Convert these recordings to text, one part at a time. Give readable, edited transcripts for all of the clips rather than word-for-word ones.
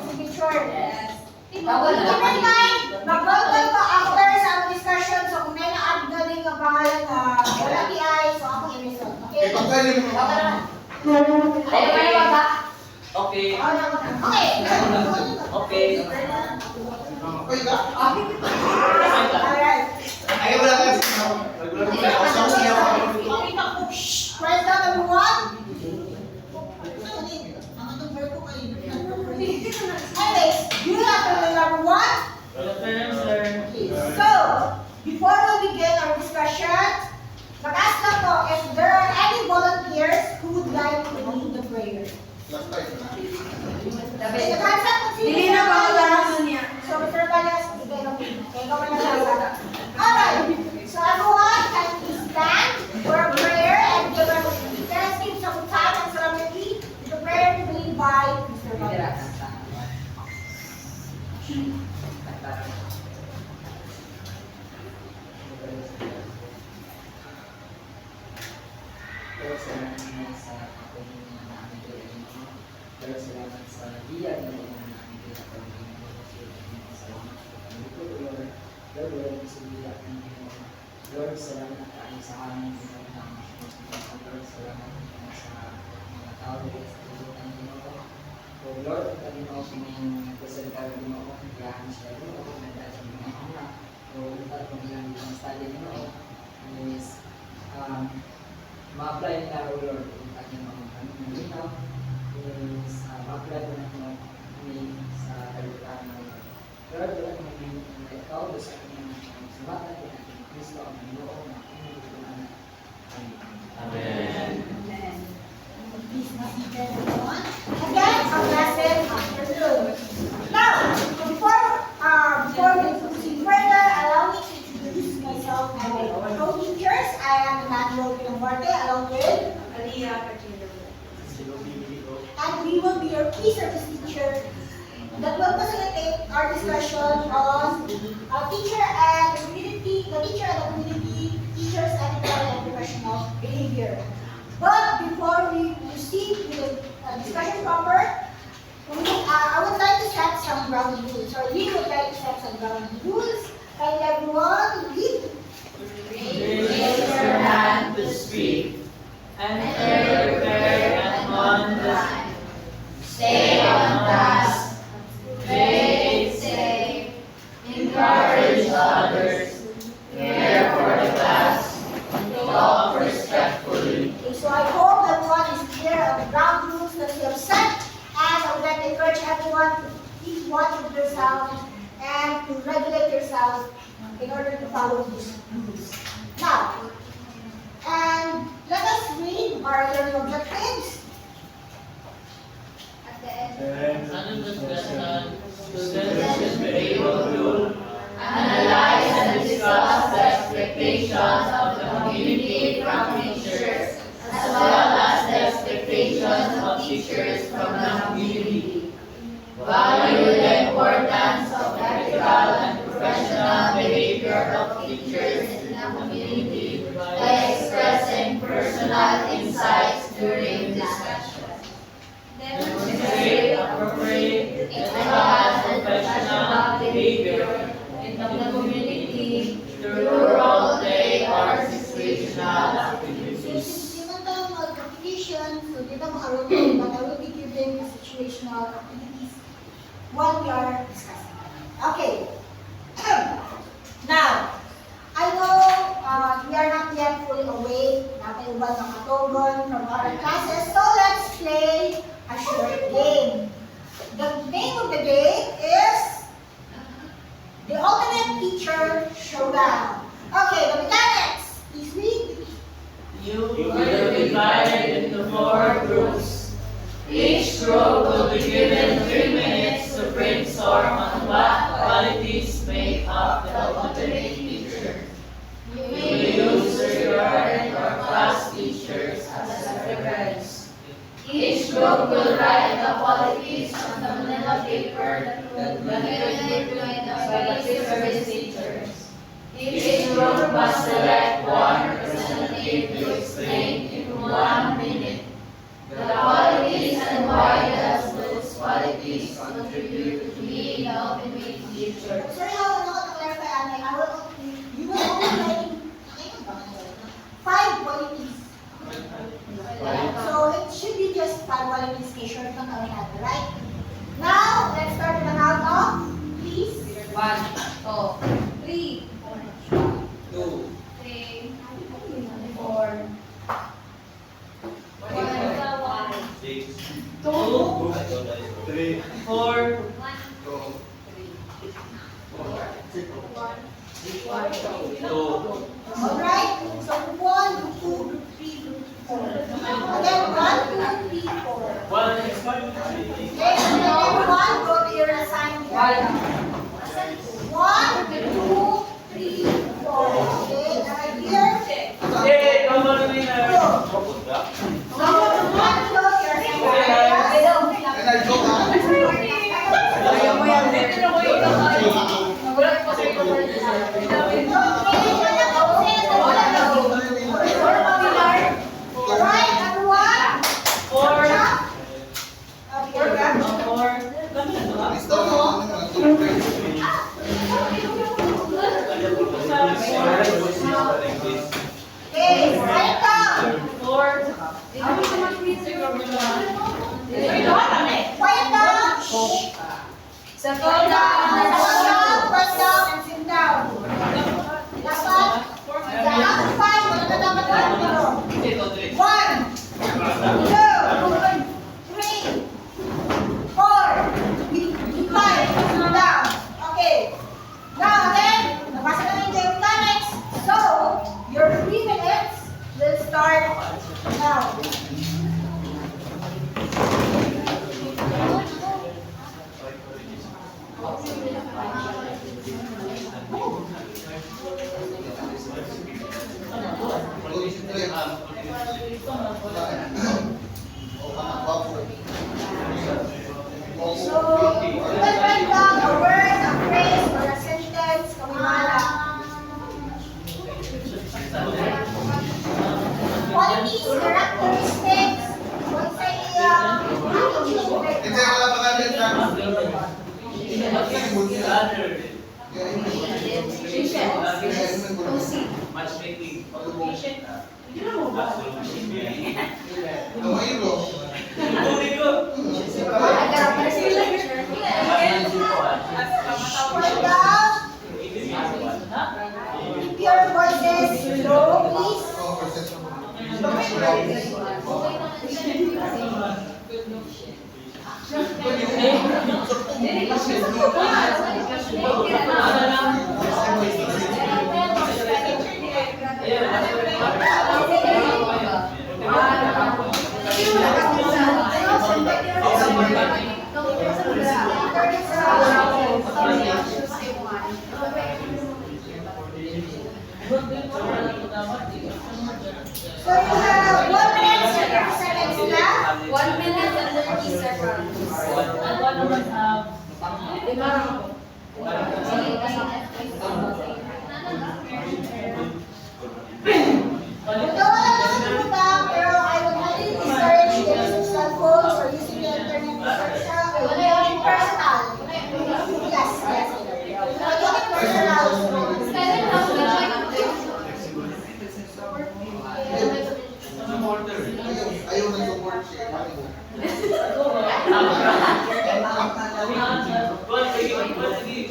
Signature. Yes. Keep in mind, mag-welcome ka after sa aming discussion. So, kung may na-add na rin ang pangalan na wala PI, so ako i-resolve. Okay? Okay. Okay. Okay. Alright. Ayaw wala ka Write down number 1. Anyways, do you have the number 1? So, before we begin our discussion, mag-ask lang po if there are any volunteers who would like to lead the prayer. Dili na ba wala niya? So, Mr. Balas, ibigay lang po. Ikaw na lang. Alright. So, everyone can please stand for a prayer and give us some time and solemnity to the prayer to be led by Mr. Balas. Lord, salamat sa kapatid na namin gawin mo. Lord, salamat sa diyan na namin gawin mo. Salamat sa pagkaluto, Lord. Lord, wala mo sa diyan mo. Lord, salamat tayo sa aming ginagawa. Lord, salamat sa mga tao na sa tulutan mo. O Lord, kami mo kung nagpasalita mo, kailangan siya mo, nandaan sa mga anak. O dapat kung ilang ibang study mo, is ma-apply na Lord kung aking mga malinaw is ma-apply ko na kami sa kalutaan mo Lord. Lord, wala kong magiging na ikaw sa aking mga sabatan kung aking Kristo ang Manoo na aking magiging Amen. Again, a blessed afternoon. Now, before we proceed further, allow me to introduce myself and my co-teachers. I am Emmanuel Pinamarte, along with Aliyah Kachino. and we will be your pre-service teacher that will facilitate our discussion on teacher and community, the teacher and the community, teachers ethical and professional behavior. But before we proceed with the discussion proper, I would like to set some ground rules, or we would like to set some ground rules. And everyone, read. Raise your hand to speak. Enter prayer at one time. Stay on task. Play it safe. Encourage others. Care for the class. Talk respectfully. Okay, so I hope everyone is clear of the ground rules that we have set. And I would like to encourage everyone to keep watch of yourself and to regulate yourself in order to follow these rules. Now, and let us read our learning objectives. At the end. Under discussion, students should be able to analyze and discuss the expectations of the community from teachers, as well as the expectations of teachers from the community. Value the importance of ethical and professional behavior of teachers in the community by expressing personal insights during discussion. Demonstrate appropriate ethical and professional behavior in the community through role play or situational So, activities. since you want to competition, so di ba makaroon, but I will be giving the situational activities while we are discussing. Okay. Now, I know we are not yet fully awake, natin ba ng katogon from our classes, so let's play a short game. The name of the game is The Ultimate Teacher Showdown. Okay, the mechanics. Please read. You will be divided into 4 groups. Each group will be given 3 minutes to brainstorm on what qualities make up the ultimate teacher. You will use your and your class teachers as a reference. Each group will write the qualities on the manila paper that will be given by the service teachers. Each group must select one representative to explain in 1 minute the qualities and why does those qualities contribute We love and make teachers. Sorry, how to clarify, Ate? You will only writing 5 qualities. So it should be just 5 qualities kay short lang kami natin, right? Now, let's start with the count of, please. 1, 2, 3, 2, 3, 4, 6, 2, 3, 4, 2, Alright? So group 1, group 2, group 3, group 4. Again, 1, 2, 3, 4. 1, Okay, so then everyone go to your assigned area. 1, 2, 3, 4. Okay, right here. Yay! Come on, winner! So, 1 below your assigned area. Ayaw mo yan, Nagulat po sa ito. Right, everyone. 4, Okay, right down. Quiet down. Settle down. Settle down, quiet down, and sit down. Dapat, dapat 5, wala na dapat 1. 1, 2, 3, 4, 5, sit down. Okay. Now then, nabasa na yung mechanics. So, your 3 minutes will start now. So, you will write down a word, a phrase, or a sentence, kawimala. Qualities, characteristics, what's the matchmaking. Write down, keep your voices low, please. So you have 1 minute and 30 seconds left. 1 minute and 30 seconds. Ito wala na sa utang, pero I would highly discourage the use of cell phones or using the internet research personal. Yes, yes. Pag personal. Ayaw na support siya. Okay, you have 30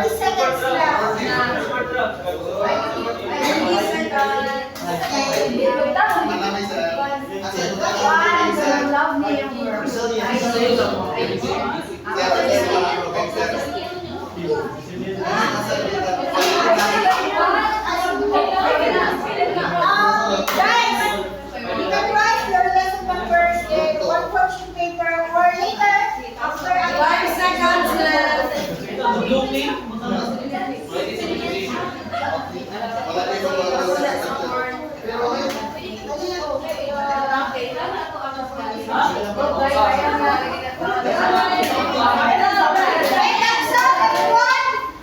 seconds left. 30 seconds. Manamay sa... One, love me and work. Guys, you can write your lesson numbers in one question paper or later after 5 seconds left. Wala kayo mga... Right answer, everyone?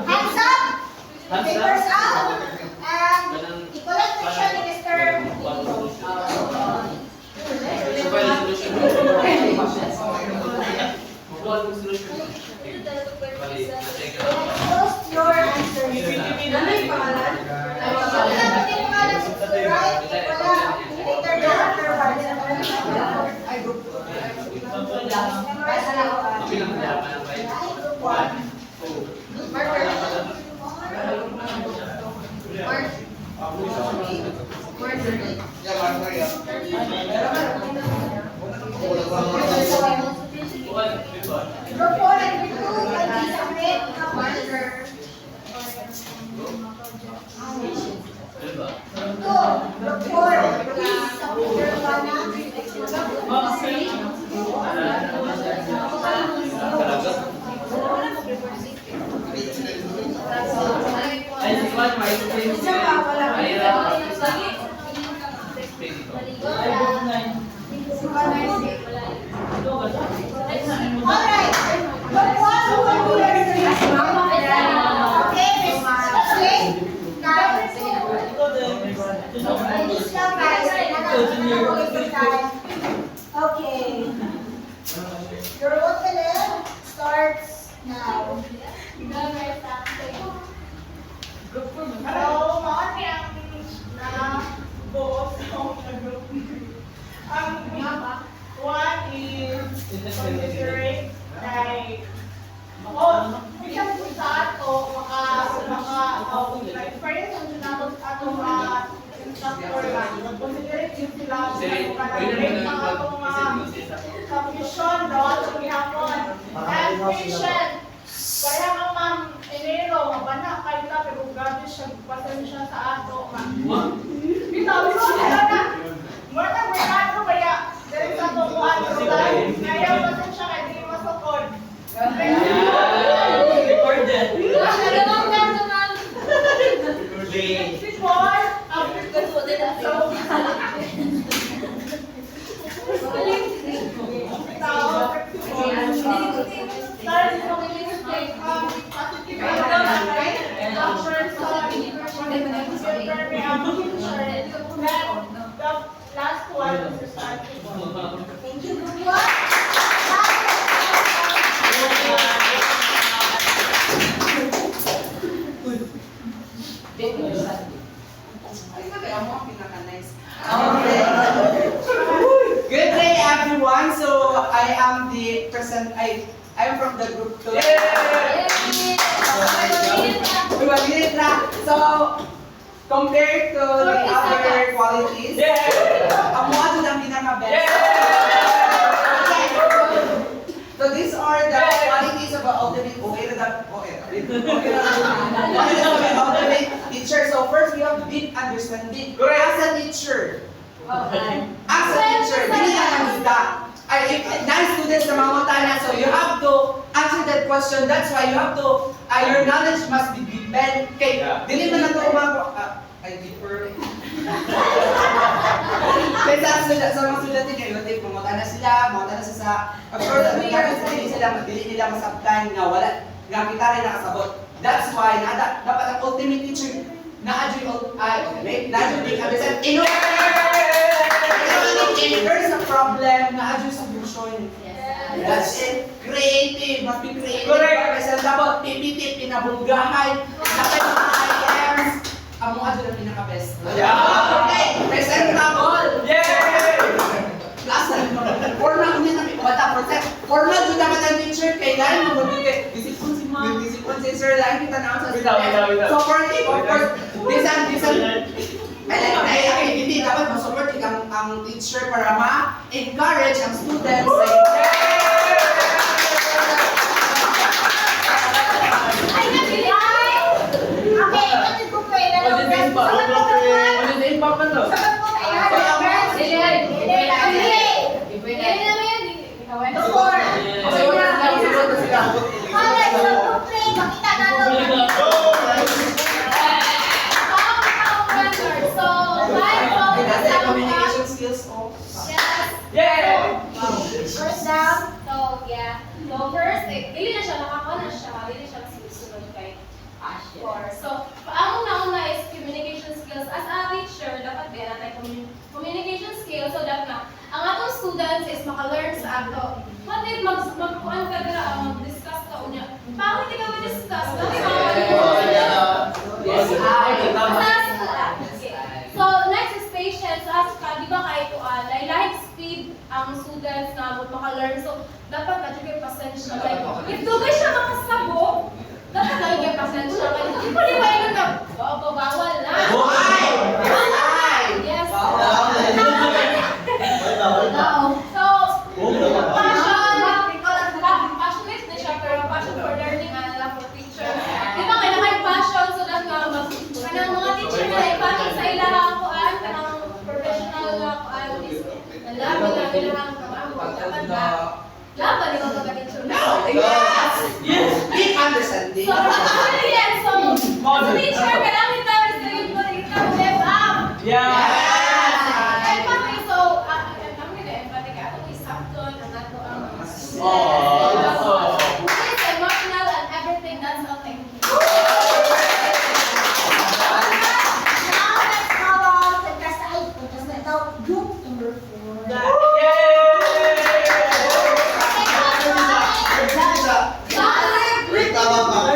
Hands up, papers out, and equal question ni Mr. Post your answers. Ano yung pangalan? Alright, group 1 who will be your okay, Miss Ashley, now, please lang guys, okay. Your opening starts now. Hello, mga niyang buo sa group. Ang one is considerate like bilang po sa ato experience ang sinabot ato instructor considerate yung sila mga atong submission daw atong gihapon and patient. Kaya ang ma'am Enero, mabana kayo ta, pero grabe siya, pasensya sa ato, ma'am. Bitaw, na. Mura na, kaya, dahil sa tukuhan, kaya pasensya kayo, hindi masukod. Recorded. Before, after last one is the starting. Thank you, group 1. Good day, everyone. So I am the present. I'm from the group 2. So compared to the other qualities, ang mga doon ang pinaka-best. So these are the qualities of an ultimate teacher. So first we have deep understanding. As a teacher, dili ka nangita. If non-students na mamutana, so you have to answer that question. That's why you have to, your knowledge must be depend. Okay, dili man na ito I differ. Kasi sa mga sudatin kayo, mamutana sila sa, of course, dili nila masabtan nga wala, nga kita rin nakasabot. That's why, dapat ang ultimate teacher, na-adjust if there's a problem, na-adjust solution. That's it. Creative. Must be creative. Presentable. PPT. Pinabulgahan. Dapat yung IMs. Ang mga doon ang pinaka-best. Okay. Presentable. Plus, formal niya na bata. Formal doon naman ang teacher. Kailangan mo mag-duty. Disipon si ma'am. Disipon si sir. Lahat kita na sa supportive. Of course. Bisan. Hindi dapat ma-support ang teacher para ma-encourage ang students. College sa Brooklyn, makita natin. So, my That's the focus communication skills of. Yes. First down. So, yeah. So, first, dili na siya, nakakuha na siya. Dili siya nasisunod kay Ashford. So, ang una-una is communication skills. As a teacher, dapat din natin communication skills. So, dapat na, ang atong students is maka-learn sa ato. What if magkuhan ka dira, mag-discuss ka unya? Paano hindi ka mag-discuss? Yes, So, next is patience. So, as ka, di ba kahit like speed ang students na maka-learn. So, dapat na kayo pasensya. Like, if dugay siya makasabog, dapat na kayo pasensya. Hindi po liwain na bawal na. Yes. So, passionate na siya, pero passion for learning, love for teacher. Di ba kaya may passion, so that kanang mga teacher na ipanin sa ilaha kuan, kanang professional na kuan is laban na bilang dapat na laban ni mga teacher. Yes. Deep understanding. So, yes, so, teacher, kailangan tayo sa yung live up. Empathy, so, ang mga empathy ka, ito is sapton, ang ato ang it's emotional and everything, that's all thing. Now, let's call off the test I. Test na ito, group number 4. Wait, tama pa.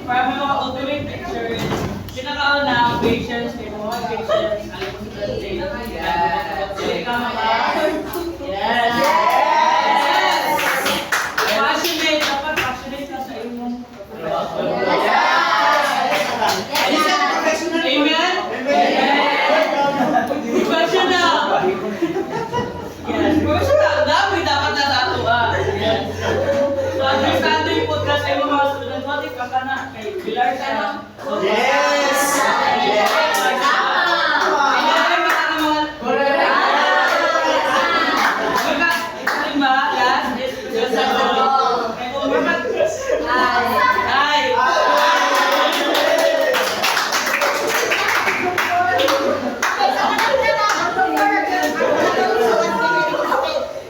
Para may mga ultimate pictures, pinakauna, patience, may mga patience, alam mo si President. Yes! Passionate, dapat passionate ka sa iyong Amen? Professional! Yes, professional. Dami dapat na sa ato. Yes. So, understanding po ka sa iyong mga students, what if ka na kay Pilar ka na? Yes!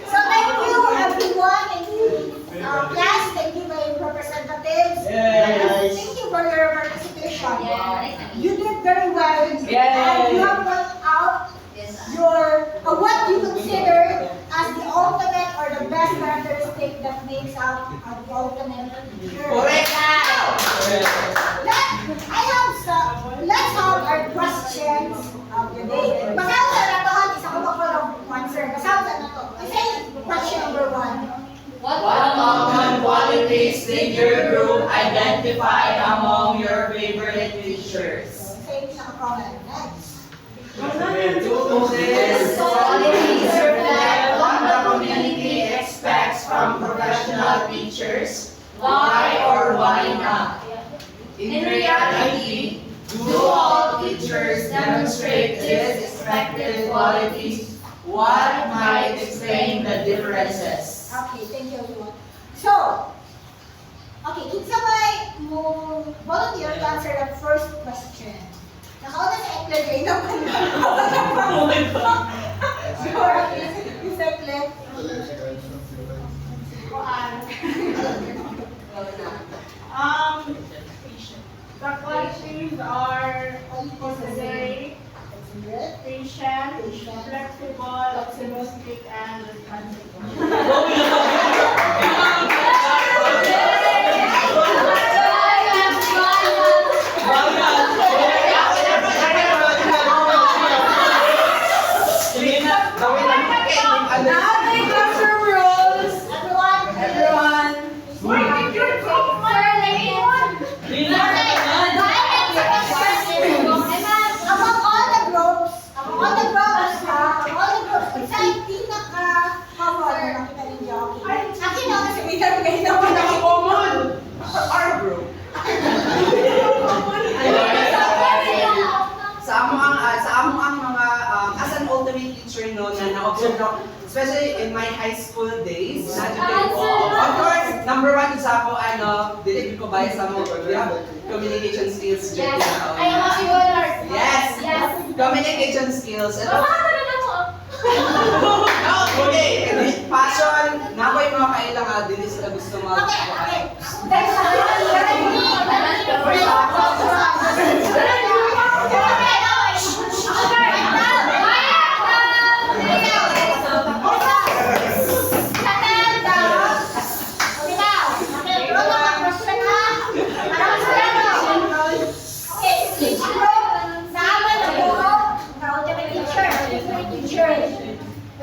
So thank you everyone, thank you class, thank you my representatives. Yes. Thank you for your participation. Yeah. You did very well. Yes. And you have worked out your what you consider as the ultimate or the best characteristic that makes up the ultimate teacher. Correct. Let's have our questions of the day. Basahin ko na ito, isa ko answer. Basahin ko na ito. Kasi question number 1. What common qualities did your group identify among your favorite teachers? Same naka-comment. Next. These qualities reflect what the community expects from professional teachers. Why or why not? In reality, do all teachers demonstrate these expected qualities? What might explain the differences? Okay, thank you everyone. So, okay, kinsa may mo volunteer to answer the first question. Nakauna sa Ekle kayo naman. Sure, is Ekle? The qualities are considerate, patient, flexible, optimistic, and responsible. Among all the groups, sa among ang mga as an ultimate teacher no na na-observe ko, especially in my high school days, of course, number one sa ako, dili ko bias sa mo, we have communication skills. Yes. I love you, Lord. Yes. Yes. Communication skills. Makakatanan ako. Okay, passion, nakoy mga kailangan, dili sila gusto mag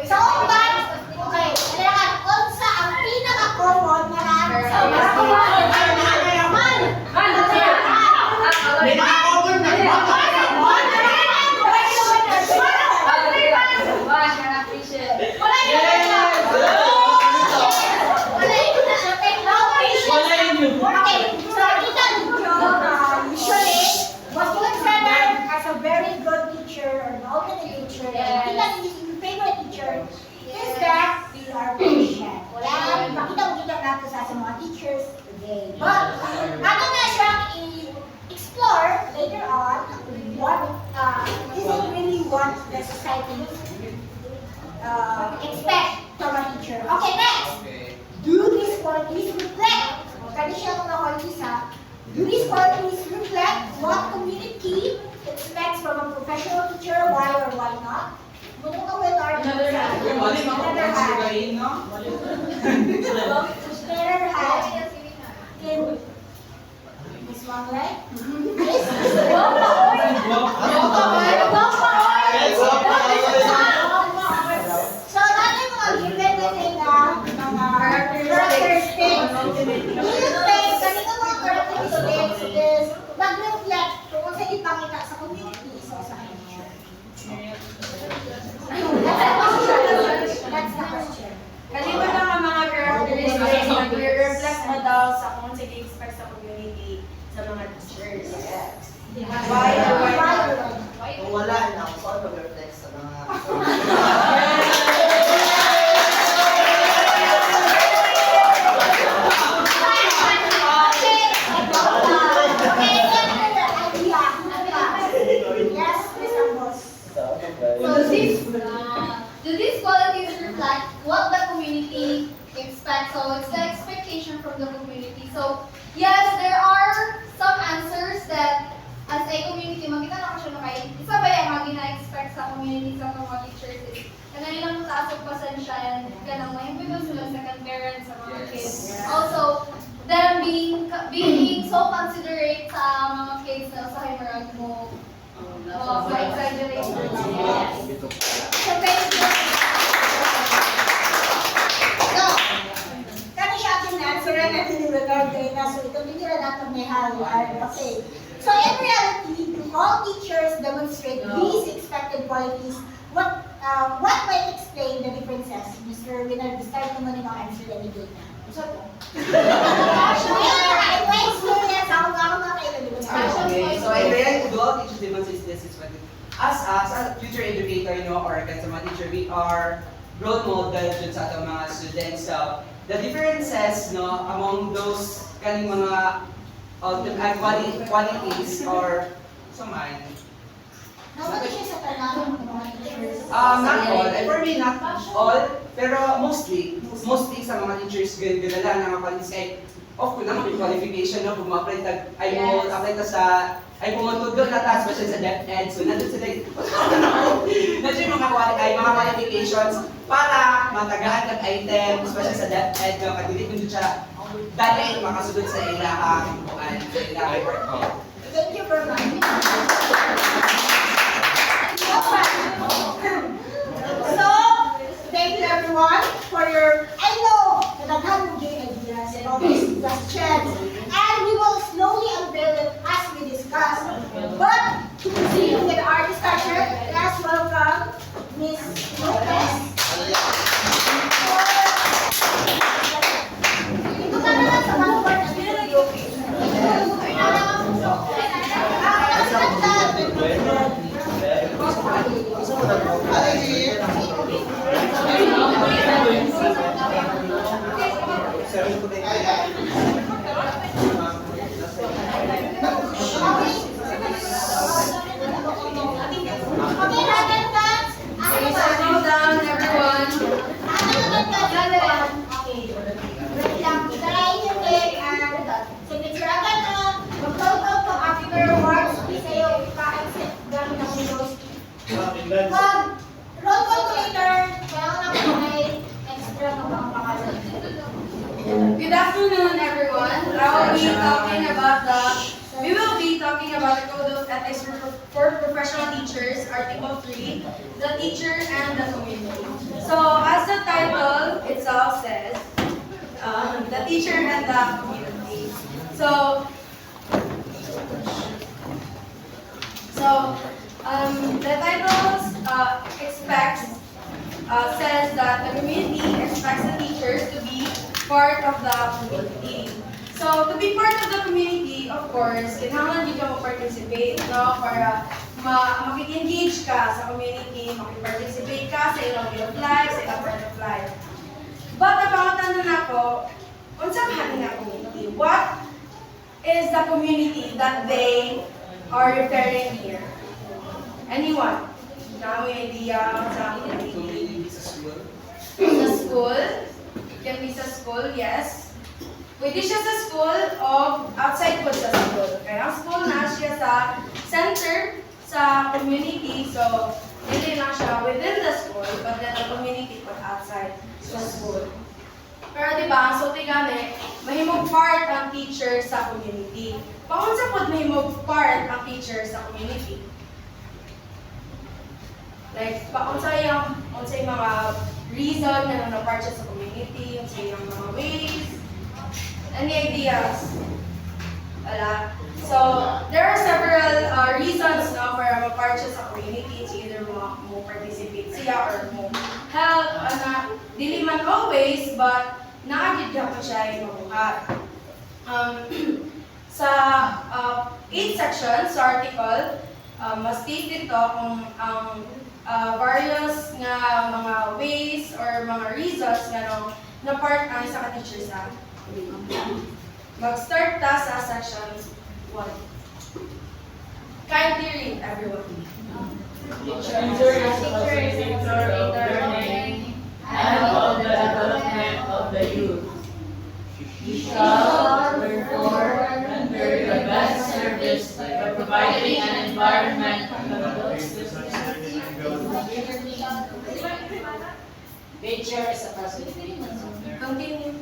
So, okay, unsa ang pinaka-common na May nakakover na as a very good teacher or an ultimate teacher, yung favorite teacher is that we are patient. Wala, makita natin sa mga teachers today. But, ano na siyang i-explore later on, what is it really what the society expect from a teacher. Okay, next. Do these qualities reflect? Kani siya mga qualities ha. Do these qualities reflect what community expects from a professional teacher? Why or why not? Muna ka with our Mali, mga pagkain, no? Better have in Miss Wanglay? So, natin mga given natin na mga characteristics. Kanina mga characteristics is mag-reflect kung sa ipakita sa community sa teacher. That's the question. Kaliban lang ang mga characteristics, nag-reflect mo daw sa kung sige expect sa community sa mga teachers. Why? Kung wala na, saan mag-reflect sa mga... Yes, Mr. Boss. Do these qualities reflect what the community expects? So it's the expectation from the community. So yes, there are some answers that as a community, makita na ko siya na kayo. Isa ba yung mga gina-expect sa community sa mga teachers is kanang ilang taas ang pasensya, kanang mahimpigan sila sa parents sa mga kids. Also, them being so considerate sa mga kids na sa himerag mo. Exaggerate. Yes. So, So, kami siya ating answeran natin in regard kay na. So, ito binira natin may halaman. Okay. So, in reality, do all teachers demonstrate these expected qualities? What might explain the differences? Mr. Winner, start naman yung mga answer na bigay na. Okay, so in reality, do all teachers demonstrate this expected? As a future educator, or as a mga teacher, we are role model dun sa ating mga students. So, the differences among those kaning mga qualities or man. Nobody siya sa tanang ng mga teachers. Not all. For me, not all. Pero mostly sa mga teachers, ganala na mga qualities. Of course, naman yung qualification, kung ma-apply ay pumutudlo na task pa siya sa DepEd. So, nandun sila nandun yung mga qualifications para matagaan ng items, especially sa DepEd, kadili kung siya dali makasunod sa ilahang work. Thank you very much. So, thank you everyone for your, I know, naghahanap yung ideas and all these questions. And we will slowly unveil it as we discuss. But, to proceed with our discussion, let's welcome Ms. Lopez. Ito ka na lang sa mga words. Okay, natin ka. Okay, settle down, everyone. Okay. Wait lang. Tarayin yung cake and signature agad na. Mag-total to after words. Please kayo pa-accept gamit ang Windows. Pag roll calculator, kailangan naman may extra na mga pangalan. Good afternoon, everyone. We will be talking about the Code of Ethics for Professional Teachers, Article 3, the teacher and the community. So, as the title itself says, the teacher and the community. So, the title says that the community expects the teachers to be part of the community. So, to be part of the community, of course, kailangan din ka mag-participate, no? Para makik-engage ka sa community, makik-participate ka sa ilang way of life, sa ilang part of life. But, napangatan na ako, unsa ba nga community? What is the community that they are referring here? Anyone? Now, may idea sa community? Sa school? It can be sa school, yes. Pwede siya sa school o outside po sa school. Kaya ang school na siya sa center sa community. So, hindi lang siya within the school, but then the community po outside sa school. Pero diba, ang sulti gani, mahimog part ang teacher sa community. Paunsa po mahimog part ang teacher sa community? Like, paunsa yung mga reason na na-part siya sa community, unsa yung mga ways. Any ideas? Wala. So, there are several reasons no, para ma-part siya sa community. It's either mo participate siya or mo help. Dili man always, but naagid ka po siya yung mabuhat. Sa 8 sections sa article, mas state dito kung ang various nga mga ways or mga reasons nga no, na part ang sa ka-teacher sa mag-start ta sa section 1. Kindly read, everyone. Teacher is the facilitator of learning and of the development of the youth. He shall, therefore, render the best service by providing an environment Teacher is a facilitator. Continue.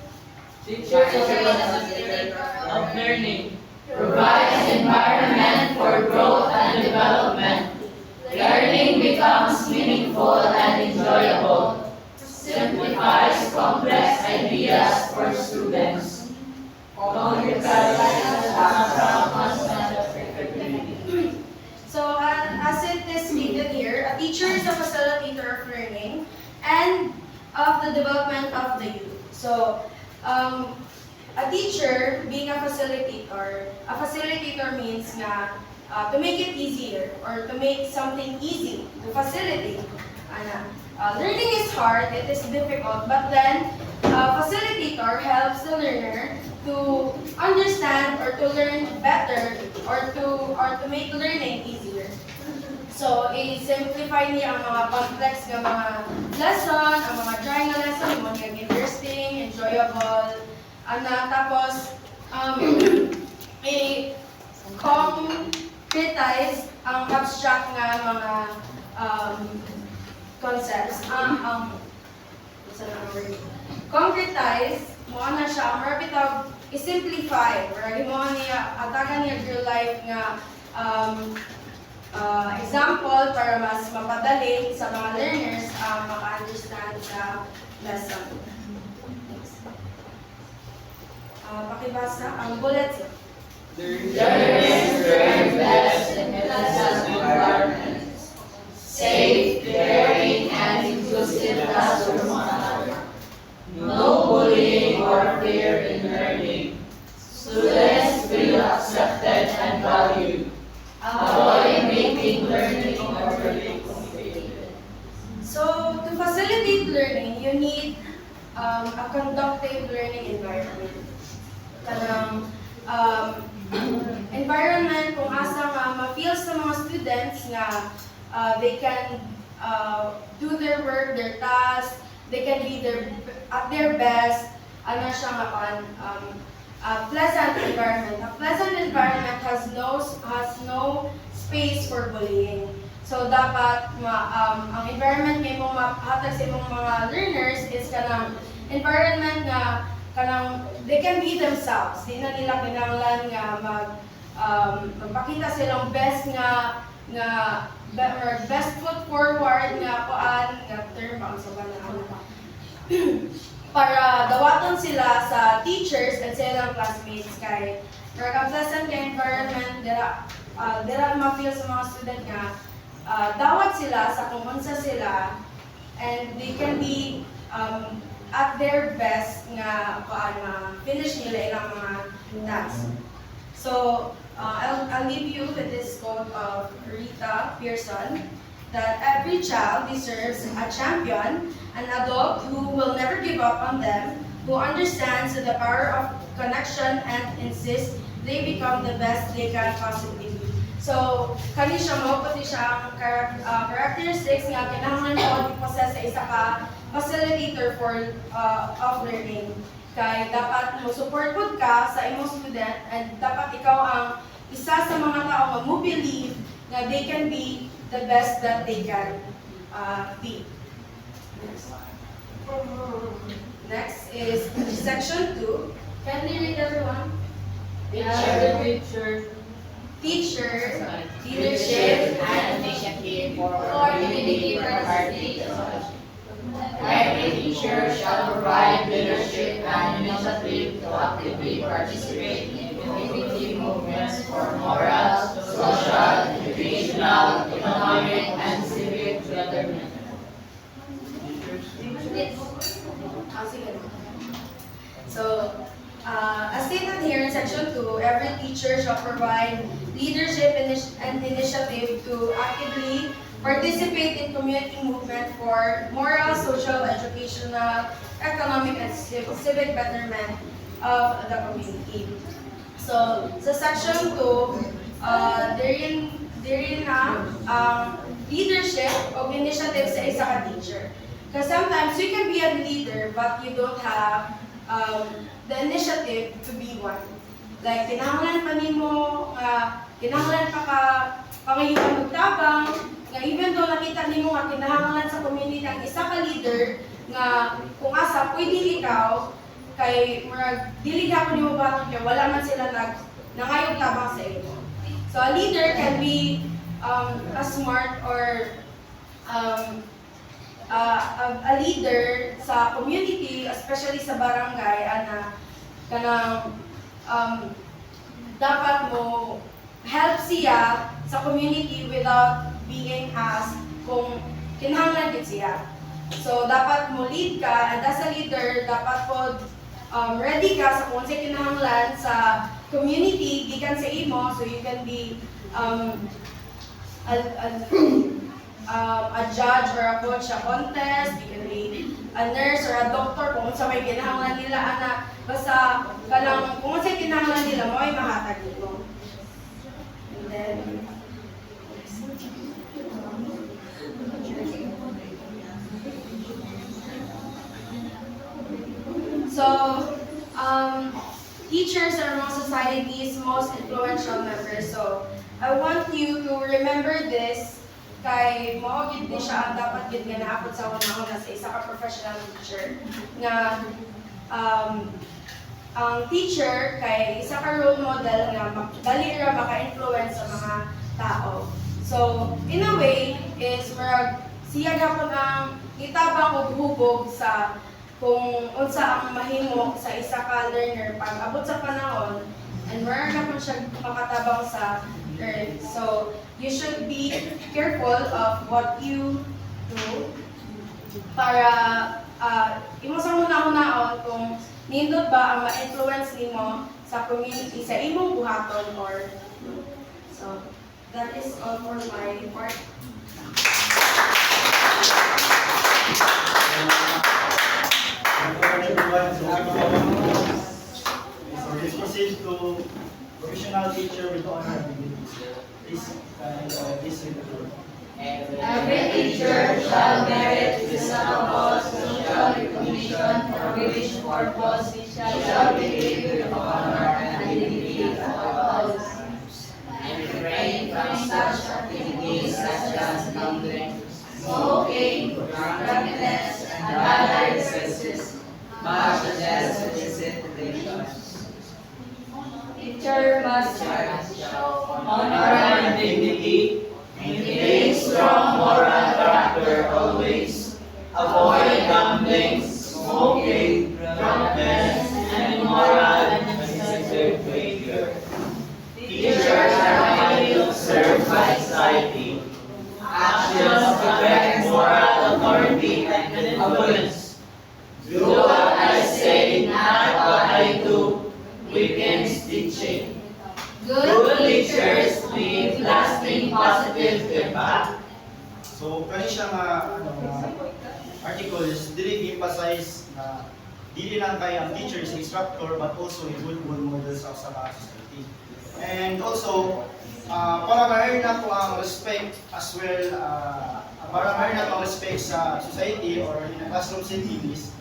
Teacher is the facilitator of learning, provides environment for growth and development. Learning becomes meaningful and enjoyable, simplifies complex ideas for students, concretizes constant effectivity. So, as it is stated here, a teacher is a facilitator of learning and of the development of the youth. So, a teacher being a facilitator means na to make it easier or to make something easy, to facilitate. Learning is hard, it is difficult, but then facilitator helps the learner to understand or to learn better or to make learning easier. So, i-simplify niya ang mga complex na mga lesson, ang mga dry na lesson, mga interesting, enjoyable, tapos, i-concretize ang abstract na mga concepts. Concretize, mo na siya, marapitag, i-simplify, maragi mo niya, atagan niya real life nga example para mas mapadali sa mga learners maka-understand sa lesson. Pakibasa ang bullets. Learners learn best in pleasant environments, safe, caring, and inclusive classroom environment. No bullying or fear in learning. Students feel accepted and valued. Avoid making learning overly complicated. to facilitate learning, you need a conductive learning environment. Kanang environment kung asa nga ma-feel sa mga students nga they can do their work, their tasks, they can be at their best. Ano siya nga a pleasant environment. A pleasant environment has no space for bullying. So dapat ang environment nga imong mahatag sa imong mga learners is kanang environment nga kanang they can be themselves. Di na nila kinahanglan nga magpakita silang best best foot forward nga term ang sa banana para dawaton sila sa teachers at sa ilang classmates kay ang pleasant environment dira ma-feel sa mga student nga dawat sila sa kung unsa sila and they can be at their best nga finish nila ilang mga tasks. So I'll leave you with this quote of Rita Pearson that every child deserves a champion, an adult who will never give up on them, who understands the power of connection and insists they become the best they can possibly be. So, kani siya mo, pati siya ang characteristics nga kinahanglan mo i-possess sa isa ka facilitator of learning. Kay dapat mo support pod ka sa imong student and dapat ikaw ang isa sa mga tao nga mo believe na they can be the best that they can be. Next is section 2. Can we read everyone? Picture. Teacher, leadership, and initiative for community participation. Every teacher shall provide leadership and initiative to actively participate in community movements for moral, social, educational, economic, and civic betterment. So, as stated here in section 2, every teacher shall provide leadership and initiative to actively participate in community movement for moral, social, educational, economic, and civic betterment of the community. So, sa section 2, therein na leadership o initiative sa isa ka teacher. Because sometimes you can be a leader but you don't have the initiative to be one. Like, kinahanglan pa nimo, kinahanglan pa pangayuan magtabang, nga even though nakita nimo nga kinahanglan sa community ang isa ka leader, nga kung asa, pwede ikaw, kay dili ka nimo ba kaya wala man sila nangayog tabang sa imo. So a leader can be a smart or a leader sa community, especially sa barangay, kanang dapat mo help siya sa community without being asked kung kinahanglan gid siya. So dapat mo lead ka, and as a leader dapat po ready ka sa kung sa kinahanglan sa community gikan sa imo, so you can be a judge or a coach sa contest, you can be a nurse or a doctor kung sa may kinahanglan nila basta kanang kung sa kinahanglan nila mo ay mahatag nimo. And then so teachers are among society's most influential members. So I want you to remember this. Kay mo gid ni siya ang dapat gid nga naabot sa una-una sa isa ka professional teacher nga ang teacher kay isa ka role model nga dali ra maka-influence sa mga tao. So in a way is siya gapon ang itabang og hubog sa kung unsa ang mahimo sa isa ka learner pag abot sa panahon and gapon siya makatabang sa earth. So you should be careful of what you do para imo sa una-unaon kung nindot ba ang ma-influence nimo sa community sa imong buhaton or so that is all for my part. professional teacher with honor and dignity. Please, please read the word. Every teacher shall merit reasonable social recognition for which purpose shall be treated with honor and dignity at all times, and refrain from such activities such as gambling, smoking, drunkenness, and other excesses, much less illicit relations. Teacher must show honor and dignity, maintain strong moral character always, avoid gambling, smoking, drunkenness, and immoral and excessive behavior. Teachers are highly observed by society. Actions reflect moral authority and influence. Do what I say, not what I do, weakens teaching. Good teachers leave lasting positive impact. So, kani siya nga articles, dili emphasize na dili lang kay ang teacher is instructor but also a good role model sa society. And also, para ma-earn na ko ang respect as well, para ma-earn na ko ang respect sa society or in a classroom settings,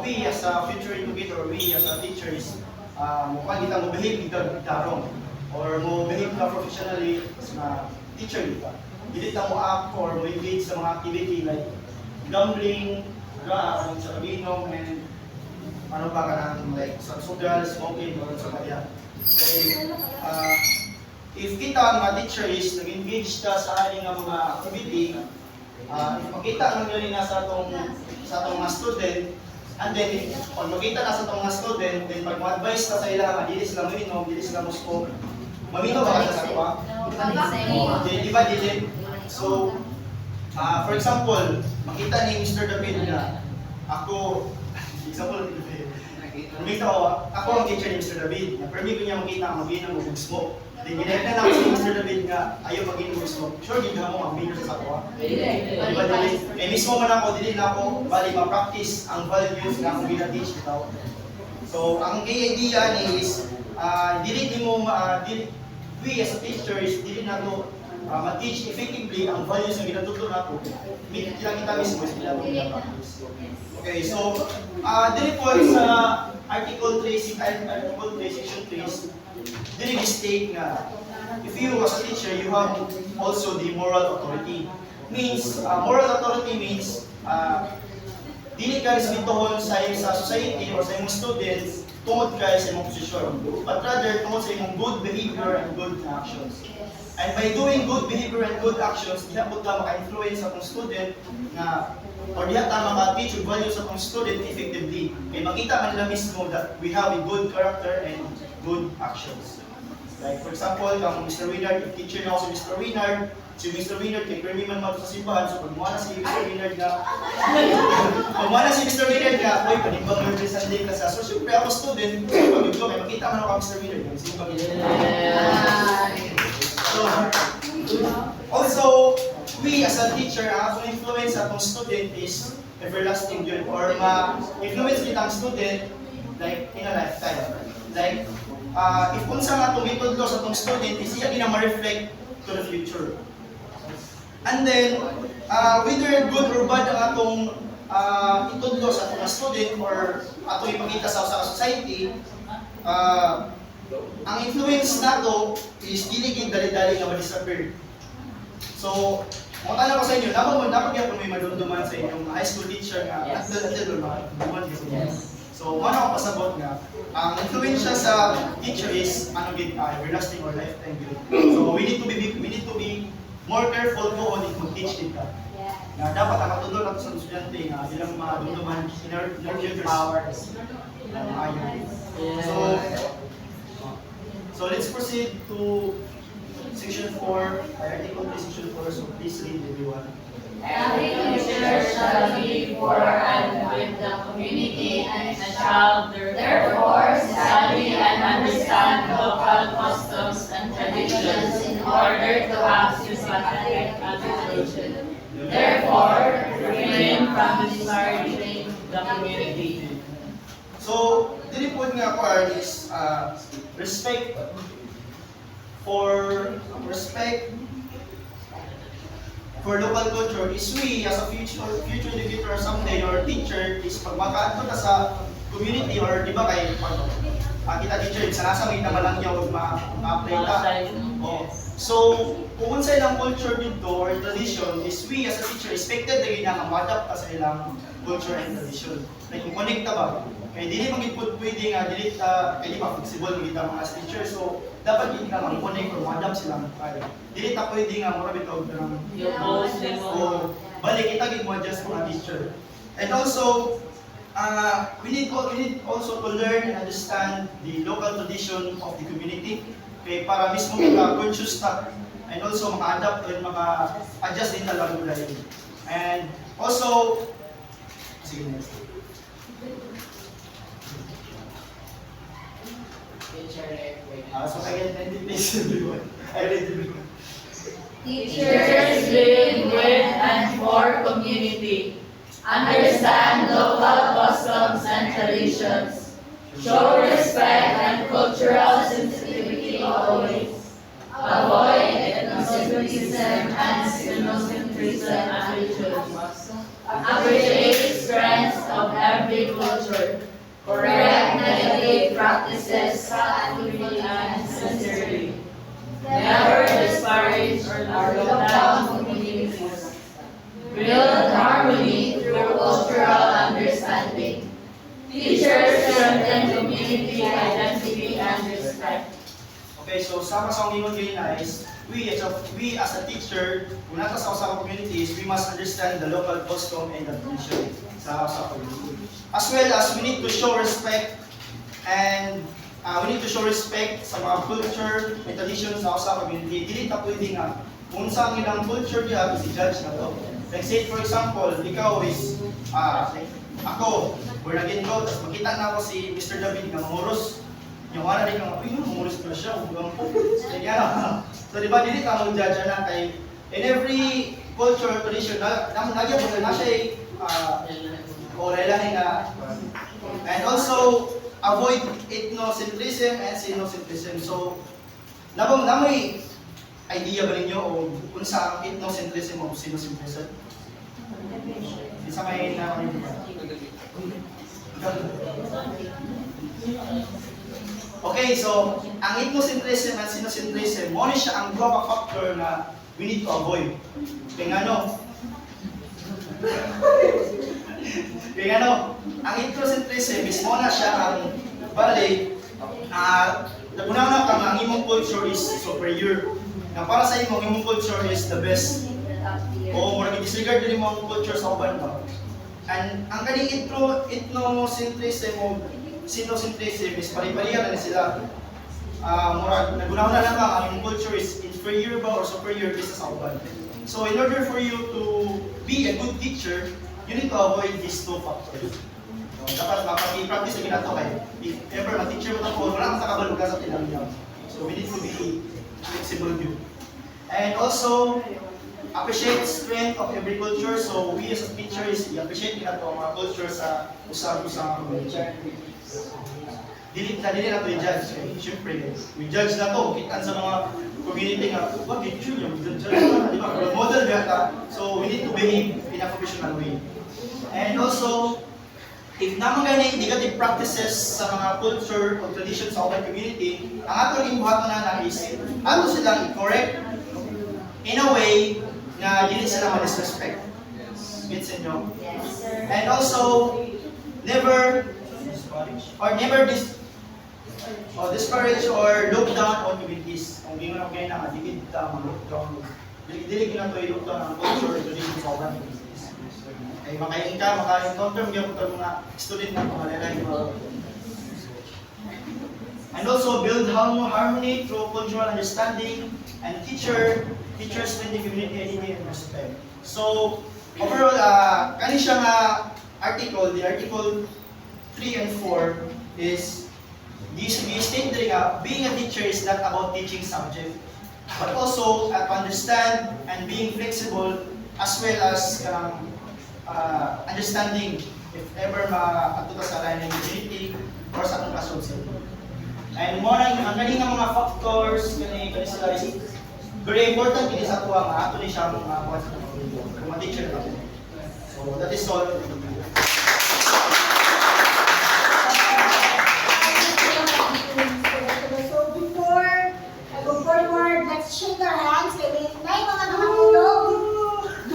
we as a future educator, we as a teachers, mukha kita mo behave kita tarong or mo behave ka professionally as na teacher kita. Dili ta mo act or mo engage sa mga activity like gambling, sa kabinom, and ano pa ka nang like sa social, smoking, or sa kaya. Kaya, if kita ang mga teacher is nag-engage ka sa ating mga activity, if makita ang galing na sa atong mga student, and then, pag makita na sa itong mga student, then pag ma-advise ka sa ila, dili sila minom, dili sila musko, mamino ba ka sa sakuha? Di ba, dili? So, for example, makita ni Mr. David na ako, example, makita ko, ako ang teacher ni Mr. David, na permit ko niya makita ang mag-inom o mag-smoke. Then, ginagnan ako si Mr. David nga ayaw mag-inom o mag-smoke. Sure, hindi ka mo mag-minor sa sakuha? Di ba, dili? Eh, mismo man ako, dili na ako, bali, ma-practice ang values na akong gina-teach ito. So, ang idea ni is, dili mo, we as a teachers, dili na to ma-teach effectively ang values na ginatuturo nato. Kita mismo, sila itong gina-practice. Okay, so, dili po sa Article 3, Section 3, dili state nga, if you as a teacher, you have also the moral authority. Means, moral authority means, dili ka respetuhon sa society or sa imong students tungod kay sa imong posisyon, but rather tungod sa imong good behavior and good actions. And by doing good behavior and good actions, diha pud ka maka-influence sa atong student na or diha ta maka-teach og values sa atong student effectively. Kay makita man nila mismo that we have a good character and good actions. Like for example, kung Mr. Winard, teacher na ako si Mr. Winard, si Mr. Winard kay permi man mag sa simbahan, so pag muna si Mr. Winard nga oy panimbang mo Sunday ka sa so syempre ako student, pag ito kay makita man ako Mr. Winard kay simba gid. So also we as a teacher ang influence sa atong student is everlasting yun or ma-influence kita ang student like in a lifetime. Like if unsa nga itong itudlo sa itong student, is iya din na ma-reflect to the future. And then, whether good or bad ang atong itudlo sa atong student or atong ipakita sa society, ang influence nato is dili gid dali-dali nga ma-disappear. So, kung tanong ko sa inyo, dapat gyud may madumduman sa inyong high school teacher nga until madumduman gyud. So, muna ako pasabot nga, ang influensya sa teacher is everlasting or lifetime yun. So, we need to be more careful po on mag-teach kita. Na dapat ang matulog natin sa estudyante na ilang madumduman in our future powers. So, let's proceed to Section 4, Article 3, Section 4. So, please read everyone. Every teacher shall be for and with the community and shall therefore study and understand local customs and traditions in order to have systematic application. Therefore, refrain from disparaging the community. So, dili po nga ko is respect for respect for local culture is we as a future educator someday or teacher is pag makaanto ka sa community or di ba kay pag kita teacher sanasangit na malang yaw ma-apply ka. Oh. So kung sa ilang culture dito or tradition is we as a teacher expected na gina ma-adapt ka sa ilang culture and tradition. Like kung connect ka ba? Kaya dili magiging pwede nga dili ta kay di ba flexible kita mga as teacher so dapat hindi ka mag-connect or ma-adapt sila kaya dili ta pwede nga mura bitaw ng o balik kita gid mo adjust mga teacher. And also we need also to learn and understand the local tradition of the community kay para mismo maka-conscious ta and also maka-adapt and maka-adjust din talaga dahil. And also sige next. So again, please everyone. I read everyone. Teachers live with and for community. Understand local customs and traditions. Show respect and cultural sensitivity always. Avoid ethnocentrism and xenocentrism attitudes. Appreciate strengths of every culture. Correct negative practices thoughtfully and sincerely. Never disparage or look down communities. Build harmony through cultural understanding. Teachers strengthen community identity and respect. Okay, so sama sa ingon ganyan is we as a teacher, kung nata sa usang communities, we must understand the local custom and the tradition sa community. As well as we need to show respect and we need to show respect sa mga culture and tradition sa usang community. Dili ta pwede nga kung sa ilang culture diha i-judge na to. Like say for example, ikaw is ako, born again ko, tapos makita na ako si Mr. David nga manguros. Yung wala rin nga, uy, manguros pa siya, huwag po. So di ba, dili ka mag-judge na kay in every culture tradition, nagyan mo na siya o relahin na. And also, avoid ethnocentrism and xenocentrism. So, namoy idea ba ninyo o kung sa ethnocentrism o xenocentrism? Isa may na okay, so ang ethnocentrism at xenocentrism, mo ni siya ang drawback factor na we need to avoid. Kaya ang ethnocentrism is mo na siya ang balik nagunaw ka ang imong culture is superior. Na para sa imong culture is the best. O mura i-disregard din mo ang culture sa uban ba. And ang kaning ethnocentrism o xenocentrism is pari-parihan na sila. Mura nagunaw na lang ang imong culture is inferior ba or superior kaysa sa uban. So in order for you to be a good teacher, you need to avoid these two factors. Dapat makapag-practice na ginato kayo. If ever ma-teacher mo ito, wala kang kakabalugan sa tinamyaw. So we need to be flexible view. And also, appreciate strength of every culture. So we as a teachers, i-appreciate ginato ang mga culture sa usang culture. Dili na ito i-judge. Siyempre, we judge na ito. Kitaan sa mga community nga, what did you judge na? Di ba? Model gata. So we need to behave in a professional way. And also, if naman ganyan negative practices sa mga culture o tradition sa open community, ang atong imbuhat na is ato silang i-correct in a way na hindi sila ma-disrespect. Gets nyo? Yes, sir. And also, never disparage or look down on communities. Kung di mo na kayo na matigid ka, mag-look down. Dili na ito i-look down ang culture o tradition sa open community. Ay makain ka, maka-encounter mo yung mga student na pangalalay mo. And also build harmony through cultural understanding and teachers in the community identity and respect. So overall, kani siya nga article, the article 3 and 4 is state that being a teacher is not about teaching subject, but also to understand and being flexible as well as understanding if ever ma-atuta sa line ng community or sa atong classroom setting. And mo na ang kani nga mga factors kani sila is very important din sa kuha nga ato ni siya mga kuha sa mga teacher ka. So that is all. So before I go forward, let's shake our hands. May mga nakatulog.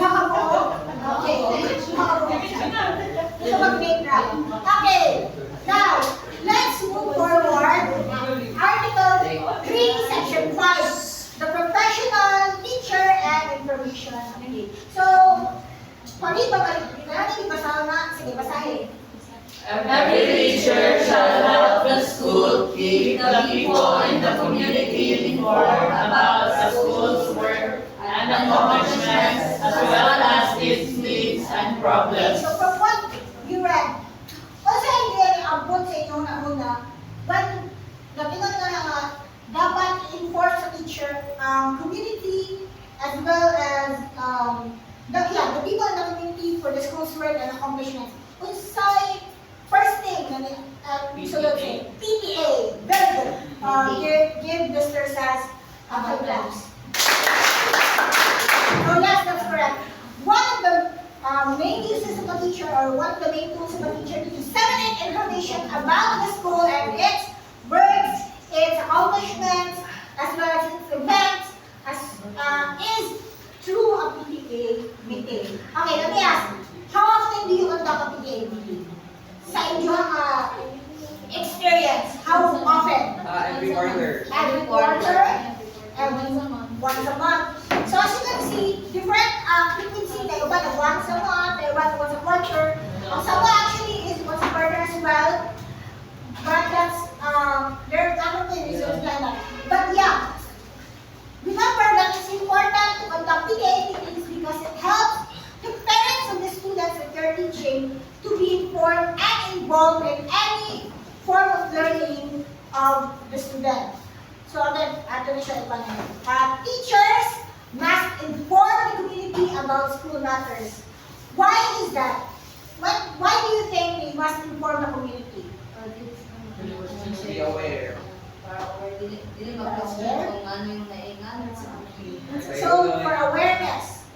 Nakatulog. Okay. Ito mag-make rap. Okay. Now, let's move forward. Article 3, Section 5. The professional teacher and information. So, paano ba natin ibasahan na? Sige, basahin. Every teacher shall help the school keep the people in the community informed about the school's work and accomplishments as well as its needs and problems. So from what you read, also hindi yan abot sa inyo na una, but natingon nga nga, dapat enforce sa teacher ang community as well as the people in the community for the school's work and accomplishments. Unsay first thing, sulod siya, PTA, very good. Give Mr. Sass a high claps. So yes, that's correct. One of the main uses of a teacher, or one of the main tools of a teacher, is to disseminate information about the school and its works, its accomplishments, as well as its events, is through a PTA meeting. Okay, let me ask, how often do you conduct a PTA meeting? Sa inyong experience, how often? Every quarter. Every quarter? Once a month. So as you can see, different frequency, tayo ba na once a month, tayo ba na once a quarter. Ang sama actually is once a quarter as well. But that's, there are other reasons like that. But yeah, remember that it's important to conduct PTA meetings because it helps the parents of the students that you're teaching to be informed and involved in any form of learning of the student. So again, ato na siya ipangalan. Teachers must inform the community about school matters. Why is that? Why do you think we must inform the community? To be aware. So, for awareness,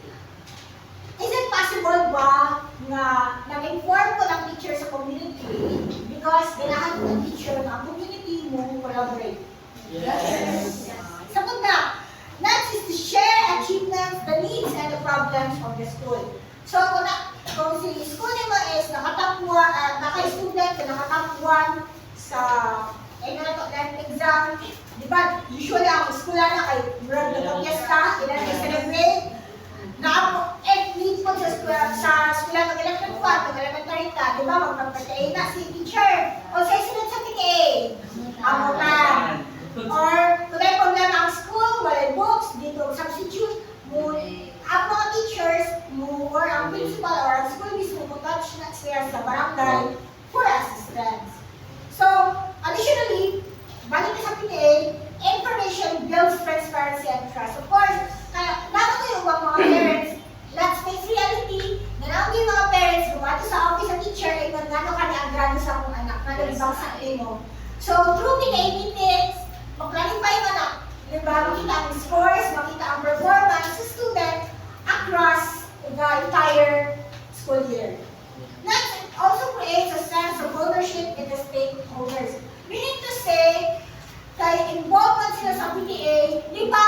is it possible ba na nag-inform ko ng teacher sa community because kailangan ko ng teacher na ang community mo collaborate? Yes. Sagot na. Next is to share achievements, the needs, and the problems of the school. So, kung si school nimo is naka-student na nakatampuan sa exam, di ba, usually ang school na kay murag na fiesta, ilan ay celebrate, need po sa school ng electric fund, ng elementary ka, di ba, magpapatay na si teacher, o sa isunod sa PTA, ang mga, or kung may problema ang school, wala books, dito substitute, ang mga teachers, or ang principal, or ang school mismo, touch na siya sa barangay for assistance. So, additionally, balik na sa PTA, information builds transparency and trust. Of course, dapat ko yung mga parents, let's face reality, na yung mga parents, bumato sa office ng teacher, ay magano ka ang grado sa akong anak, na ibang sa mo. So, through PTA meetings, mag-clarify mo na, diba, makita ang scores, makita ang performance sa student across the entire school year. Next, it also creates a sense of ownership in the stakeholders. Meaning to say, kay involvement sila sa PTA, di ba,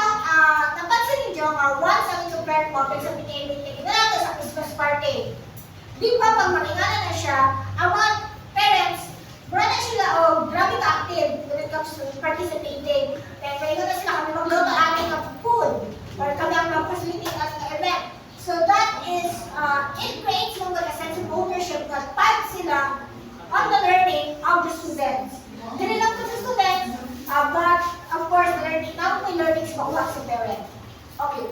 napansin niyo once ang ito parent public sa PTA meeting, ito sa Christmas party. Di ba, pag maningana na siya, ang mga parents, brada sila, grabe ka-active when it comes to participating. Kaya ngayon na sila kami magluto ating food, or kami ang mag-facilitate ating event. So that is, it creates a sense of ownership that part sila on the learning of the students. Dili lang po sa students, but of course, the learning, not only learning is makuha sa parent. Okay.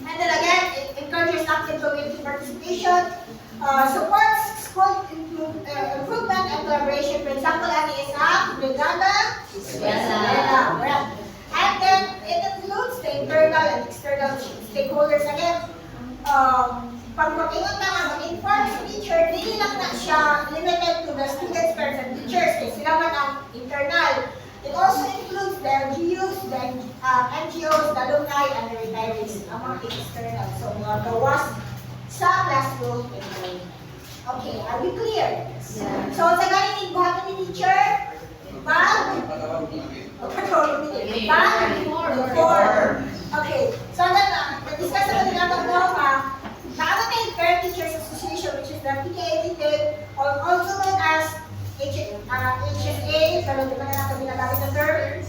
And then again, it encourages active community participation, supports school improvement and collaboration. For example, ano is ang brigada? Brigada. And then, it includes the internal and external stakeholders. Again, pag mag-ingon na nga, mag-inform sa teacher, hindi lang na siya limited to the students, parents, and teachers. Kasi sila man ang internal. the LGUs, the NGOs, the alumni, and the retirees, ang mga external. So, mga gawas sa classroom environment. Okay, are we clear? So, sa ganyan, buhaton ni teacher, bag, okay, so na-discuss naman nila ang na-attain Parent Teachers Association, which is the PTA or also known as HSA, pero di ba na natin ginagamit na term?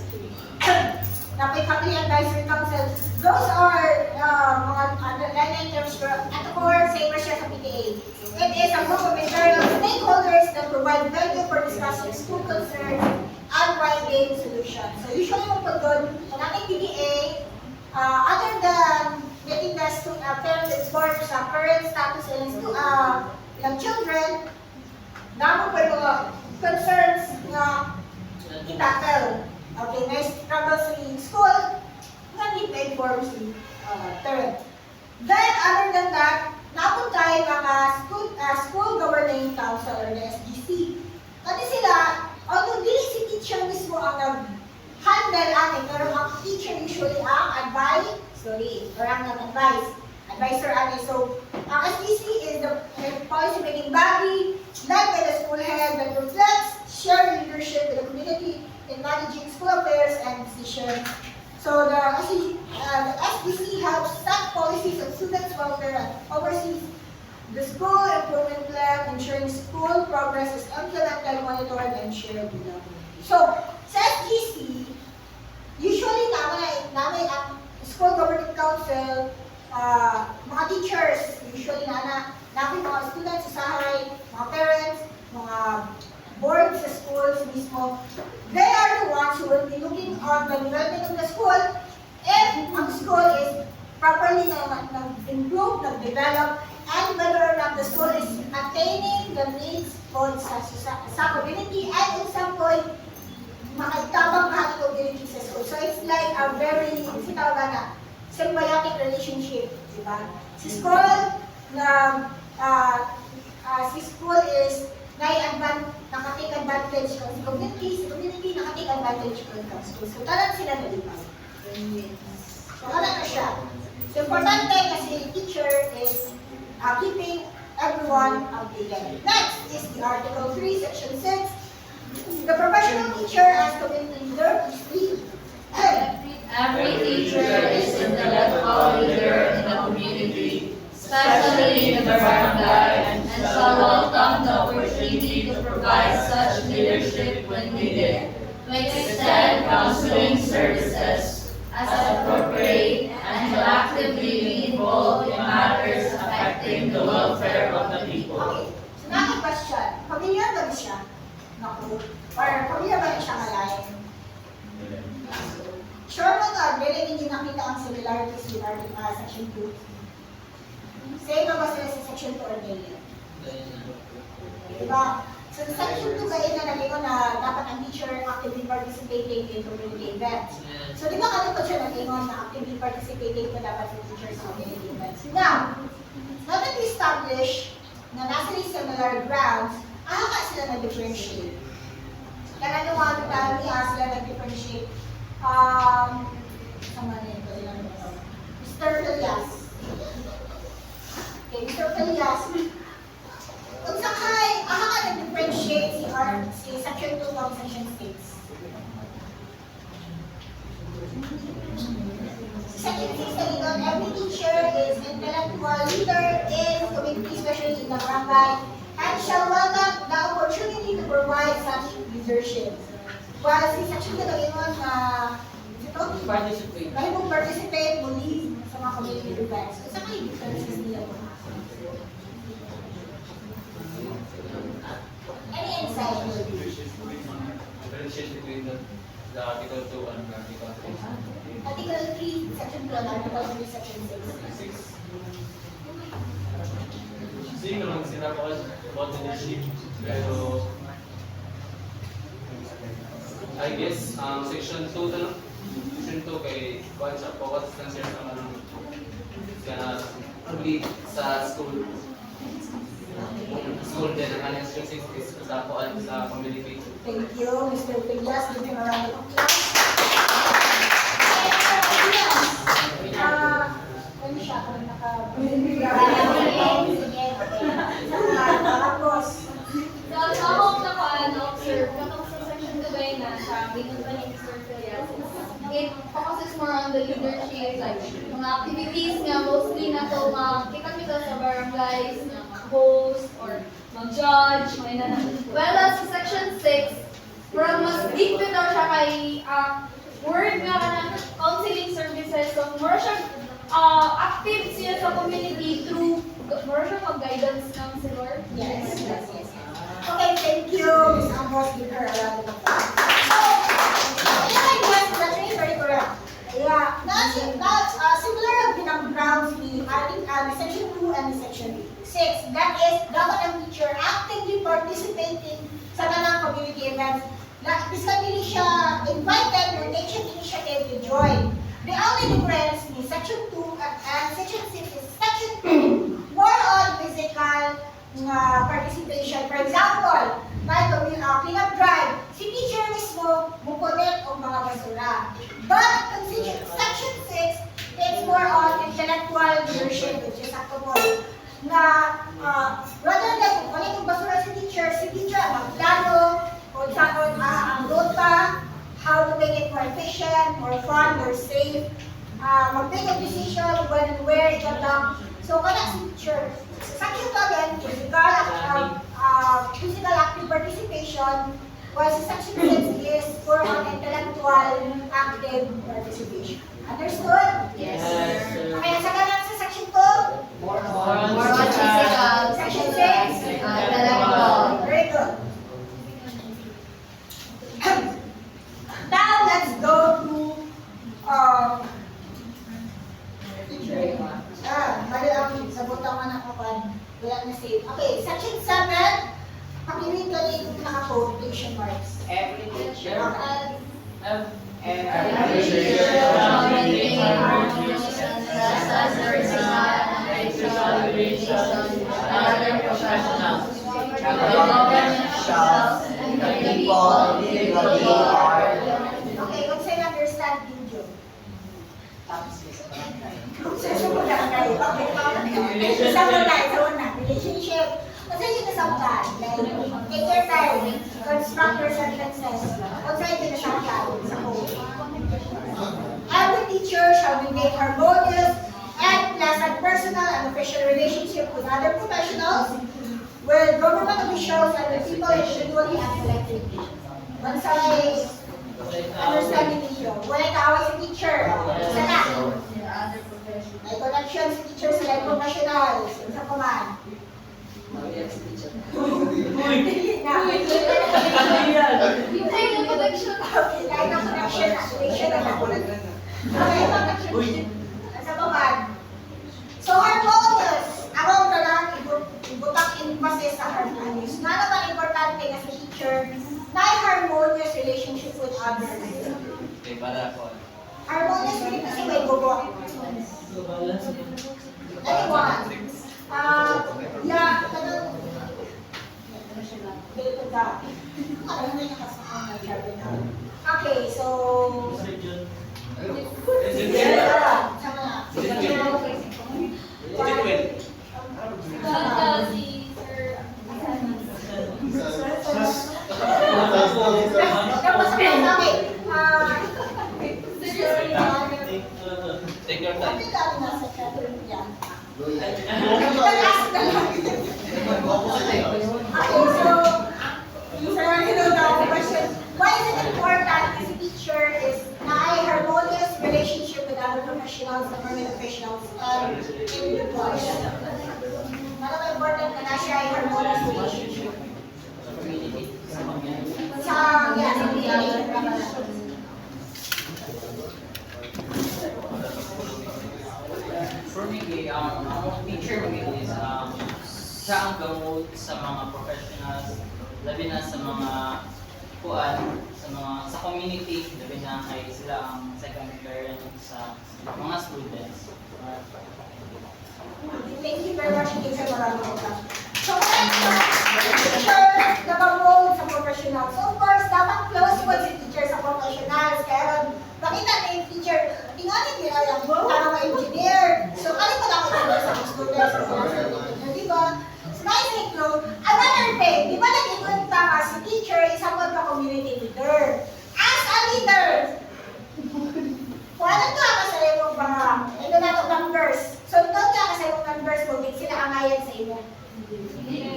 Na may Family Advisory Council. Those are mga underlying terms for at the core, same as siya sa PTA. It is a group of internal stakeholders that provide venue for discussing school concerns and wide-range solutions. So usually yung pag doon, ang ating PTA, other than making the parents informed sa current status ng children, naman po yung mga concerns na itakel. Okay, may struggle sa school, nga hindi pa-inform si parent. Then, other than that, napunta tayo mga school governing council or the SGC. Kasi sila, although dili si teacher mismo ang nag-handle atin, pero ang teacher usually ang advisor atin. So, ang SGC is the policy making body led by the school head that reflects shared leadership with the community in managing school affairs and decisions. So the SGC helps set policies on students' welfare and oversees the school improvement plan, ensuring school progress is implemented, monitored, and shared with them. So, sa SGC, usually namin ang school governing council, mga teachers, usually namin mga students, usahay, mga parents, mga board sa schools mismo, they are the ones who will be looking on the development of the school if ang school is properly nag-improve, nag-develop, and whether or not the school is attaining the needs for sa community and in some point, makaitabang kahit community sa school. So it's like a very, symbiotic relationship, di ba? Si school is nakatake advantage ng community, nakatake advantage ng school. So, talan sila nalipay. So, na siya. So, importante kasi teacher is keeping everyone updated. Next is the Article 3, Section 6. The professional teacher as community leader is free. Every teacher is intellectual leader in the community, especially in the barangay, and shall welcome the opportunity to provide such leadership when needed, to extend counseling services as appropriate, and to actively be involved in matters affecting the welfare of the people. Okay. So, next question. Familiar ba siya? Naku. Or familiar ba siya malayan? Sure mo ka, really hindi nakita ang similarities with Section 2? Same ba sila sa Section 2 or Daniel? Diba? So sa Section 2 kayo na nalito na dapat ang teacher actively participating in community events. So di ba kalipad siya nalingon na actively participating ko dapat sa teacher sa community events? Now that we establish na nasa similar grounds, ka sila nag-differentiate. Kaya nung mga niya sila nag-differentiate. Sama na ito, Mr. Elias. Okay, Mr. Elias. Kung sakay, ka nag-differentiate si Section 2 from Section 6. Section 6 na dito, every teacher is intellectual leader in community, especially in the barangay, and shall welcome the opportunity to provide such leadership. While si Section 2 na gano'n na participate, muli sa mga community events. Kung saan kayo differences nila po? Any insight? Differentiate between the Article 2 and Article 3. Article 3, Section 2, and Article 3, Section 6. Sige naman sila po about leadership, pero I guess Section 2 na lang. Section 2 kay Juan sa focus lang siya sa mga lead sa school. School din ang kanyang Section 6 is kasapuan sa community. Thank you, Mr. Pilas. Give him a round of applause. siya kung Tapos, So, sa akong na-observe, katong sa section 2 na sa binunta pa ni Mr. Filias, it focuses more on the leadership, like mga activities nga mostly na to makikita kita sa barangays, na mag-host or mag-judge, may na. Well, sa section 6, parang mas deep ito siya kay word nga ka ng counseling services. So, more siya active siya sa community through more siya mag-guidance counselor. yes. Okay, thank you, Ms. Ambos. Give her a round of applause. So, yes, that's really very correct. Yeah, that's similar ang pinag-grounds ni section 2 and section 6. That is, dapat ang teacher actively participating sa tanang community events. Basically siya invited or take siya initiative to join. The only difference ni section 2 and section 6 is section 2 more on physical participation. For example, may clean-up drive, si teacher mismo mukulit o mga basura. But in section 6, it's more on intellectual leadership, which is actually na rather than kukulit ang basura si teacher ang magplano, o ang rota, how to make it more efficient, more fun, more safe, mag-make a decision when and where ito lang. So, kada si teacher, section 2 again, physical active participation, while section 6 is for intellectual active participation. Understood? Yes. Okay, sa kanan sa section 2? More on Section 6? intellectual. Very good. Now, let's go to bali ang sabot ang anak ko pa. Wala na save. Okay, section 7. Pakirin ka dito naka-quotation marks. Every teacher. Every teacher shall maintain harmonious and other professionals. The government shall the people legally are. Okay, what's an understanding, Joe? Sa relationship. Kasi yung nasabtan, like, take your time, construct your sentences. What's yung nasabtan sa code? Every teacher shall maintain harmonious and pleasant personal and official relationship with other professionals, with government officials and with people individually and collectively. What's understanding ninyo? Wala kaaway sa teacher. Isa na. May connection sa teacher sa like professionals. Isa pa man. Ay, yung connection. Okay, line of connection, activation na Okay, isa pa man. So, harmonious. Ako lang ibutak emphasis sa harmonious. Nga naman importante na sa teacher na harmonious relationship with others. Okay, para po. Harmonious rin kasi may gubo. Anyone? Yeah, ganun. Okay, so... Take your time. Why is it important as a teacher is na ay harmonious relationship with other professionals, government officials, and individuals? Ano ba important na siya ay harmonious relationship? Sa community. For me, ang teacher ko is siya ang gamot sa mga professionals, labi na sa mga sa community, labi na kay sila ang second parent sa mga students. Thank you very much. Teacher, maraming salamat. So, teacher, nakamold sa professionals. So, of course, dapat close po si teacher sa professionals. Kaya, nakita na yung teacher, tingnan nila yung tanong engineer. So, kali ko students sa class. Di ba? Sa mga ciclo, another thing, di ba nag-ikunta ka si teacher, isang magka-community leader. As a leader, kung ano ka sa imong mga, ito na ito numbers. So, ito ka sa imong numbers, kung di sila angayan sa imo.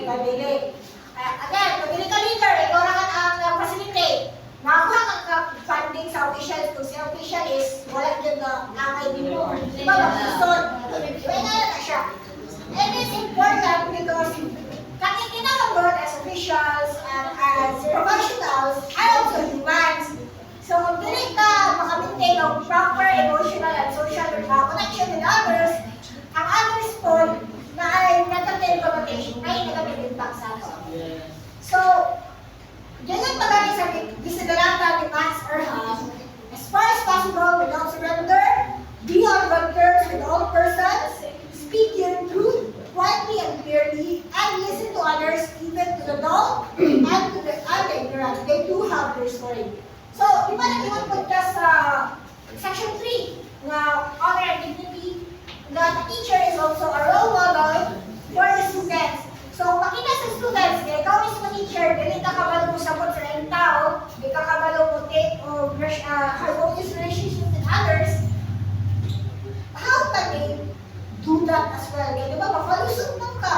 Pabili. Again, pabili ka leader, ikaw na ang facilitate. Nakakuha kang funding sa officials, kung si official is wala dyan na angay din mo. Di ba, mag-susod? Iba na siya. And it's important because kakikinakaroon as officials and as professionals are also humans. So kung dili ka makamintain ng proper emotional and social connection with others, ang others po na ay negative connotation, ay negative impact sa ato. So, yan yung pagkakit sa desiderata ni Max Erham. As far as possible, without surrender, be on good terms with all persons, speak your truth quietly and clearly, and listen to others, even to the dull and to the ignorant. They do have their story. So, di ba nag-iwan po ka sa section 3 na honor and dignity, that the teacher is also a role model for the students. So, makita sa students, kaya ikaw mismo teacher, dili ka kabalo mo sabot sa iyong tao, di ka kabalo mo take o harmonious relationships with others, how can they do that as well? Kaya di ba, mapalusot lang ka.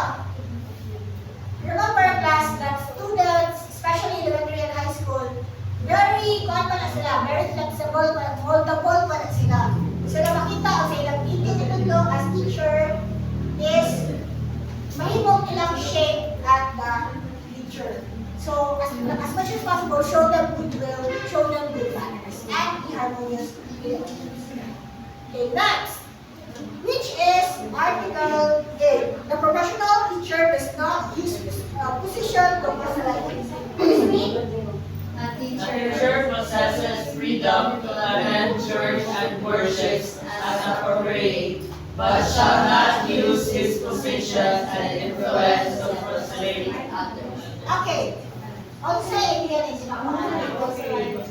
Remember, class, that students, especially elementary and high school, very, kuhan pa na sila, very flexible, moldable pa na sila. So, na makita sa ilang itinutulong as teacher is mahimong ilang shape at the teacher. So, as much as possible, show them goodwill, show them good manners, and be harmonious relationships. Okay, next, which is Article 8. The professional teacher does not use position to personalize. A teacher possesses freedom to attend church and worships as appropriate, but shall not use his position and influence to persuade others. Okay. Also, Indian is not okay.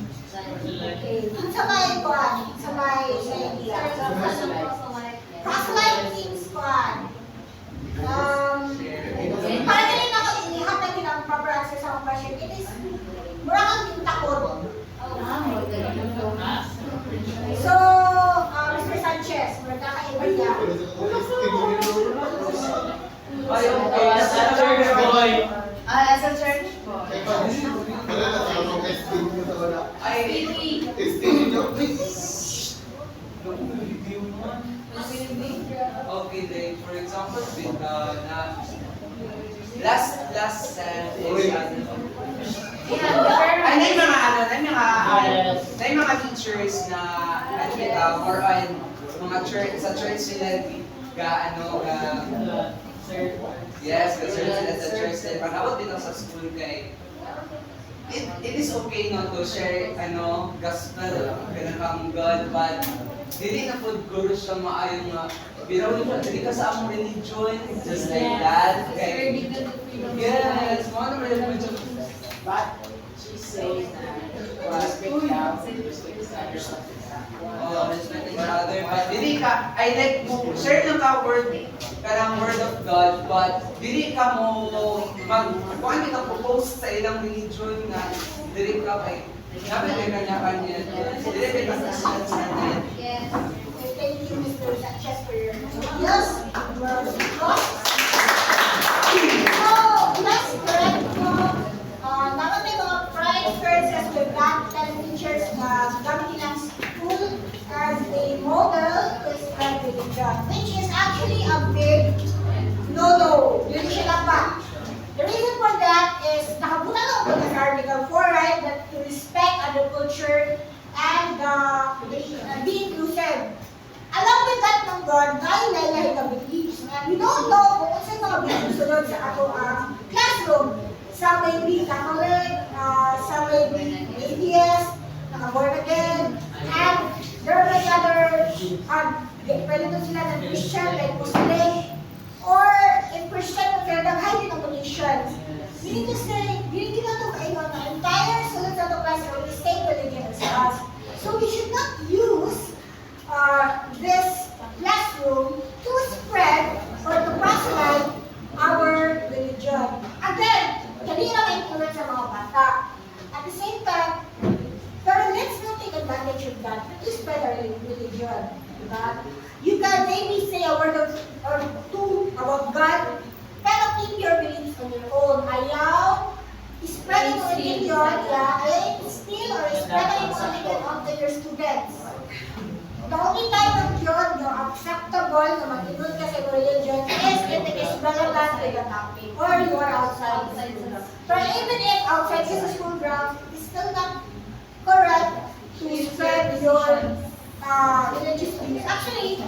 Sa may kuhan, sa may India. Proselyte means kuhan. Para ganun ako inihatag din ang proper answer sa mga question. It is, mura kang tintakot. So, Mr. Sanchez, mura kakaiba niya. As a church boy, As a church boy. Okay, like for example, with na last is ay na yung mga teachers na or mga church sa church sila ga yes, kasi sila sa church din panawat din sa school kay it is okay not to share gospel kanang God, but dili na pod guru siya maayong biraw ni dili ka sa among religion just like that kay yes mo na religion but she says that respect each other but dili ka I like mo share lang ka word kanang word of God, but dili ka mo kuan ka propose sa ilang religion nga dili ka kay dapat may kanya-kanya dili ka sa natin. Yes. Thank you, Mr. Sanchez, for your yes. So, that's correct po. Naman may mga prior experiences with that 10 teachers na gamit nilang school as a model to spread religion, which is actually a big no-no. Yun siya dapat. The reason for that is nakabutan ako po sa Article 4, right? That to respect other culture and be inclusive. Along with that ng God, lahi-lahi ka beliefs. And we don't know kung saan mga beliefs sunod sa ato classroom. Some may be Catholic, some may be atheist, naka-born again, and there are many other, pwede doon sila ng Christian, like Muslim, or if Christian, sila nag-high denominations. Meaning to say, hindi na ito kaingon na entire sunod sa ito classroom is same religion as us. So we should not use this classroom to spread or to Diba? You can maybe say a word or two about God, pero keep your beliefs on your own. Ayaw, spread yung religion, ayaw instill or spread yung religion onto your students. The only time of yun, yung acceptable na mag-involve ka sa religion is if it is relevant to the topic or you are outside the school grounds. But even if outside the school grounds, it's still not correct to spread your religious beliefs. Actually,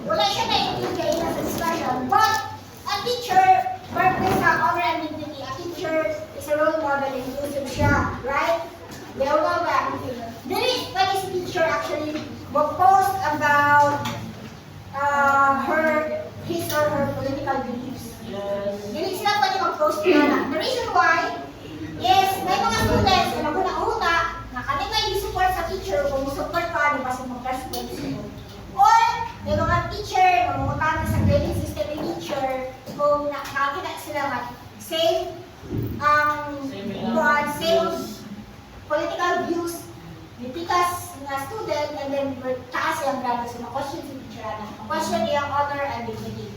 wala siya na-include na sa discussion, but a teacher, purpose sa honor and dignity, a teacher is a role model, inclusive siya, right? They all know that. This teacher actually will post about his or her political beliefs. Dili sila pwede mag-post na. The reason why is may mga students na naguna-una na kanina i-support sa teacher kung support ka, di ba sa mga classmates mo. Or may mga teacher na mamutana sa grading system ni teacher kung nakakita sila nga same same political views ni Tikas na student and then taas yung grado. So, na-question si teacher na. Na-question yung honor and dignity.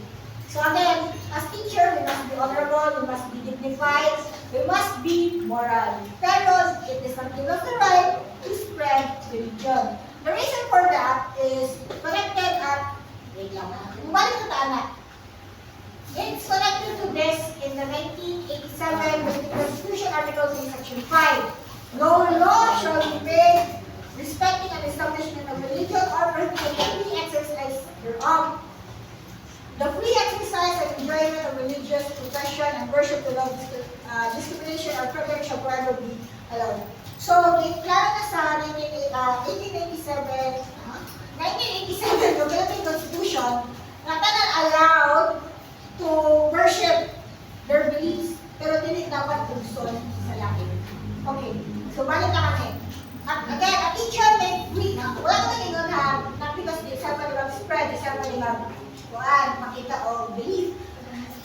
So again, as teacher, we must be honorable, we must be dignified, we must be moral. Pero it is not given the right to spread religion. The reason for that is connected at, wait lang, balik na anak. It's connected to this in the 1987 with the Constitution Article 3, Section 5. No law shall be made respecting an establishment of religion or prohibiting the free exercise thereof. The free exercise and enjoyment of religious profession and worship without discrimination or privilege shall forever be allowed. So, klaro na sa 1987, yung Philippine Constitution, na tanan allowed to worship their beliefs, pero hindi dapat tungson sa langit. Okay, so balik na kami. At again, a teacher may free, wala ko na ingon ha, not because di sa pa spread, di sa pa makita o belief.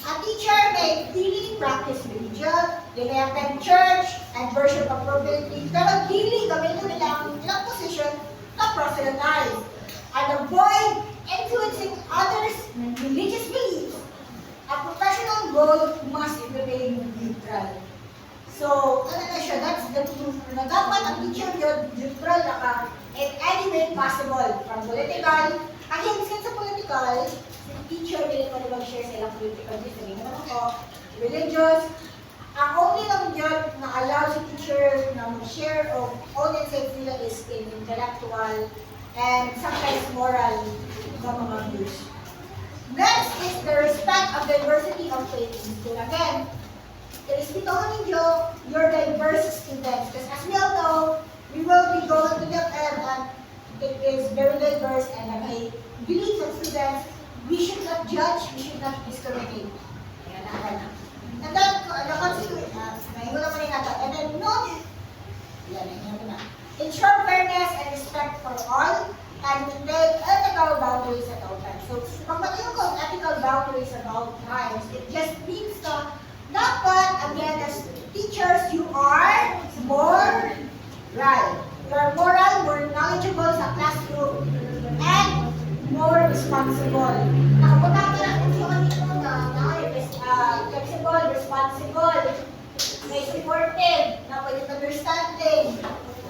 A teacher may freely practice religion, they may attend church and worship appropriately, pero really gamitin nila ang ilang position na proselytize and avoid influencing others' religious beliefs. A professional role must remain neutral. So, ano na siya, that's the truth. Na dapat ang teacher yun, neutral na ka in any way possible. From political, again, since sa political, si teacher din ko mag-share sa ilang political views. Sabihin naman ako, religious, ang only lang yun na allow si teacher na mag-share of all insights nila is in intellectual and sometimes moral na mga views. Next is the respect of diversity of faith in school. Again, irespetuhan ninyo your diverse students. Because as we all know, we will be going to the and it is very diverse and I believe that students, we should not judge, we should not discriminate. Ayan, ayan. And then, the constitution, nahingo naman rin natin. And then, no, yan, nahingo na. Ensure fairness and respect for all and maintain ethical boundaries at all times. So, pag mag-iwan ko ethical boundaries at all times, it just means na dapat, again, as teachers, you are moral. You are moral, more knowledgeable sa classroom, and more responsible. Nakapunta ka na kung sino na flexible, responsible, may supportive, na pwede understanding,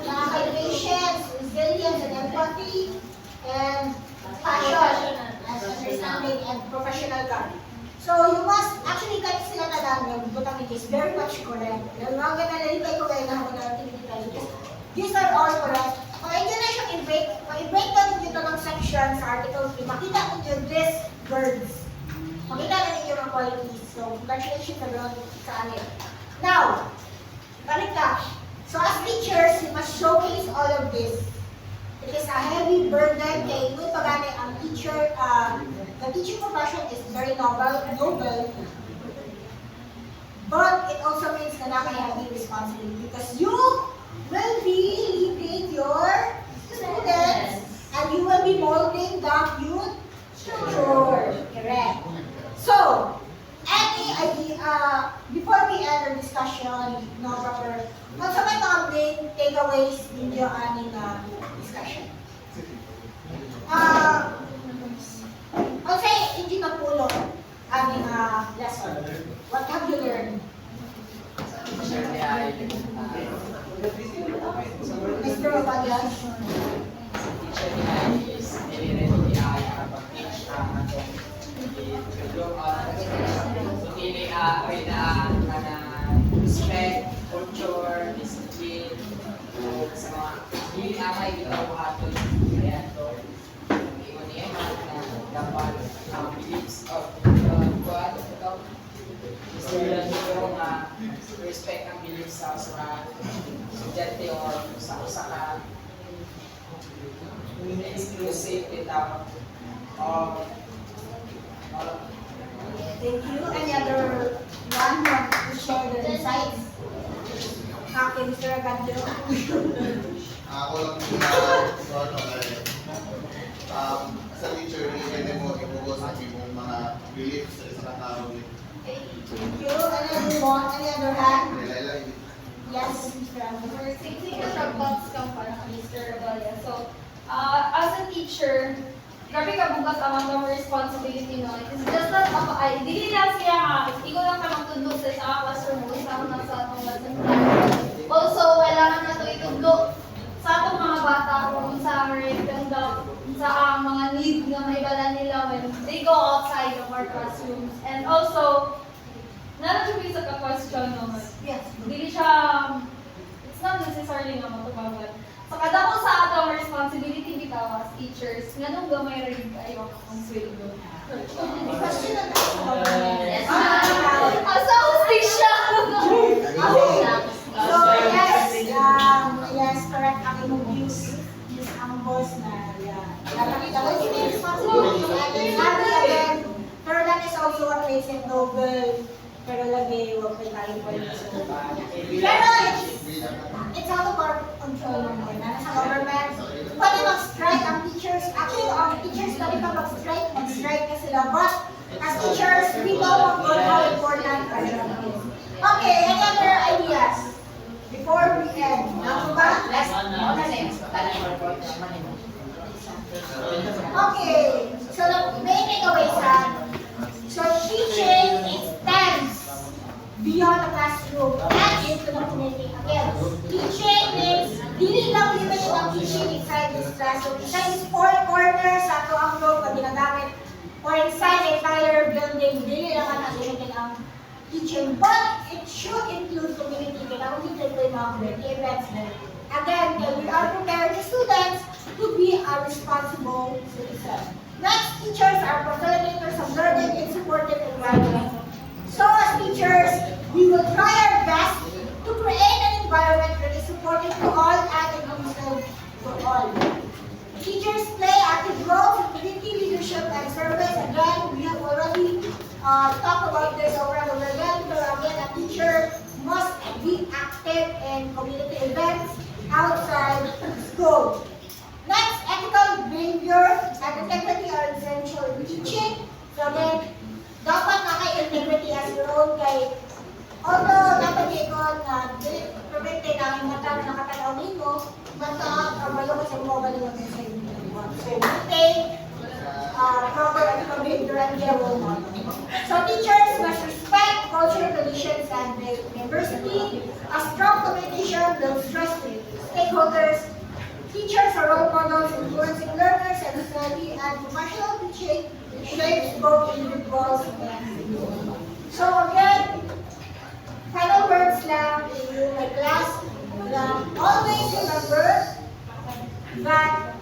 na patience, resilience, and empathy, and passion, and understanding, and professional ka. So you must, actually kahit sila talang yung butang is very much correct. Yung mga ganalalitay ko kayo na ako na tinitay. These are all correct. Kung hindi na siyang i-break na ninyo ito ng section sa Article 3, makita ninyo these words. Makita na ninyo ang qualities. So, congratulations sa amin. Now, balik ka. So as teachers, we must showcase all of this. It is a heavy burden kay kung pagani ang teacher, the teaching profession is very noble, but it also means na may heavy responsibility because you will be leading your students and you will be molding the future. Correct. So, any idea, before we end our discussion, no proper, what's my mga main takeaways ninyo aning discussion? lesson? What have you learned? Teacher ni ay Mr. Obadiah? teacher ni ay is nilirito ni ay pag-teach ang atong i-group out so nili na respect, culture, discipline sa mga hindi amay bitaw aton ayan to iwan niya na dapat ang beliefs of God ito student ko nga respect ang beliefs sa estudyante or sa usa ka exclusive bitaw Thank you. Any other one want to share their insights? Okay, Mr. Agandio. Ako lang sa teacher, hindi mo ibugo sa imong mga beliefs sa isang araw. Thank you. Any other one? Any other hand? Yes, Mr. Agandio. Thinking na siya thoughts kang parang Mr. Rebellion. So, as a teacher, grabe ka bukas ang mga responsibility no. It's just that dili lang siya nga, ikaw lang ka magtudlo sa isang classroom mo, sa mga sa atong lesson plan. Also, kailangan na ito itudlo sa atong mga bata kung sa rate and sa mga need nga may bala nila when they go outside of our classrooms. And also, nalang siya sa ka-question no. Yes. Dili siya, it's not necessarily nga matubagan. So, kada ko sa atong responsibility bitaw as teachers, nga nung gamay rin kayo ang sweldo. Question na tayo. Yes, asa hostisya! So, yes, correct ang imong views. Yes, ang boss na, nakakita ko yung responsibility natin. Again, pero that is also what makes it noble. Pero lagi, huwag may tayo po yun. Pero it's out of our control naman. Nasa government, pwede mag-strike ang teachers. Actually, ang teachers pwede pa mag-strike na sila. But as teachers, we know how important our job is. Okay, any other ideas? Before we end, ano ba? Okay, so the main takeaways are, so teaching extends beyond the classroom and into the community. Again, teaching means dili lang limited ang teaching inside this classroom. Inside these four corners sa ito ang room na ginagamit or inside the entire building, dili lang ang limited ang teaching. But it should include community. Kailangan dito ito yung mga community events. Again, we are preparing the students to be a responsible citizen. Next, teachers are facilitators of learning in supportive environment. So as teachers, we will try our best to create an environment that is supportive to all and inclusive to all. Teachers play active roles in community leadership and service. Again, we have already talked about this over and over again. So again, a teacher must be active in community events outside school. Next, ethical behavior and integrity are essential in teaching. So again, dapat naka-integrity as your own kay although dapat ikon na prevente na yung mata na nakatanaw nito, basta kabayo kasi mo ba nila sa inyo. So maintain proper ethical behavior and their role model. So teachers must respect cultural traditions and diversity. A strong communication builds trust with stakeholders. Teachers are role models influencing learners and society, and professional teaching shapes both individuals and groups. So again, final words lang to my class. Always remember that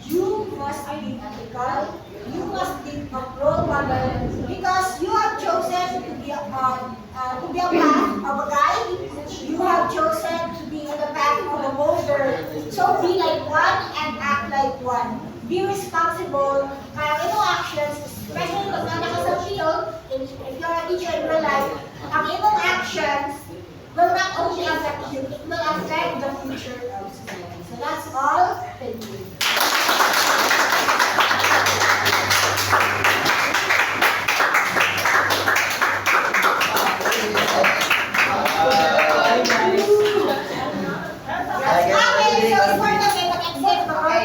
you must be ethical, you must be a role model, because you have chosen to be a path of a guide. You have chosen to be on the path of a molder. So be like one and act like one. Be responsible. Kaya ito actions, especially pag nandaka sa field, if you're a teacher in real life, ang imong actions will not only affect you, it will affect the future of society. So that's all. Thank you.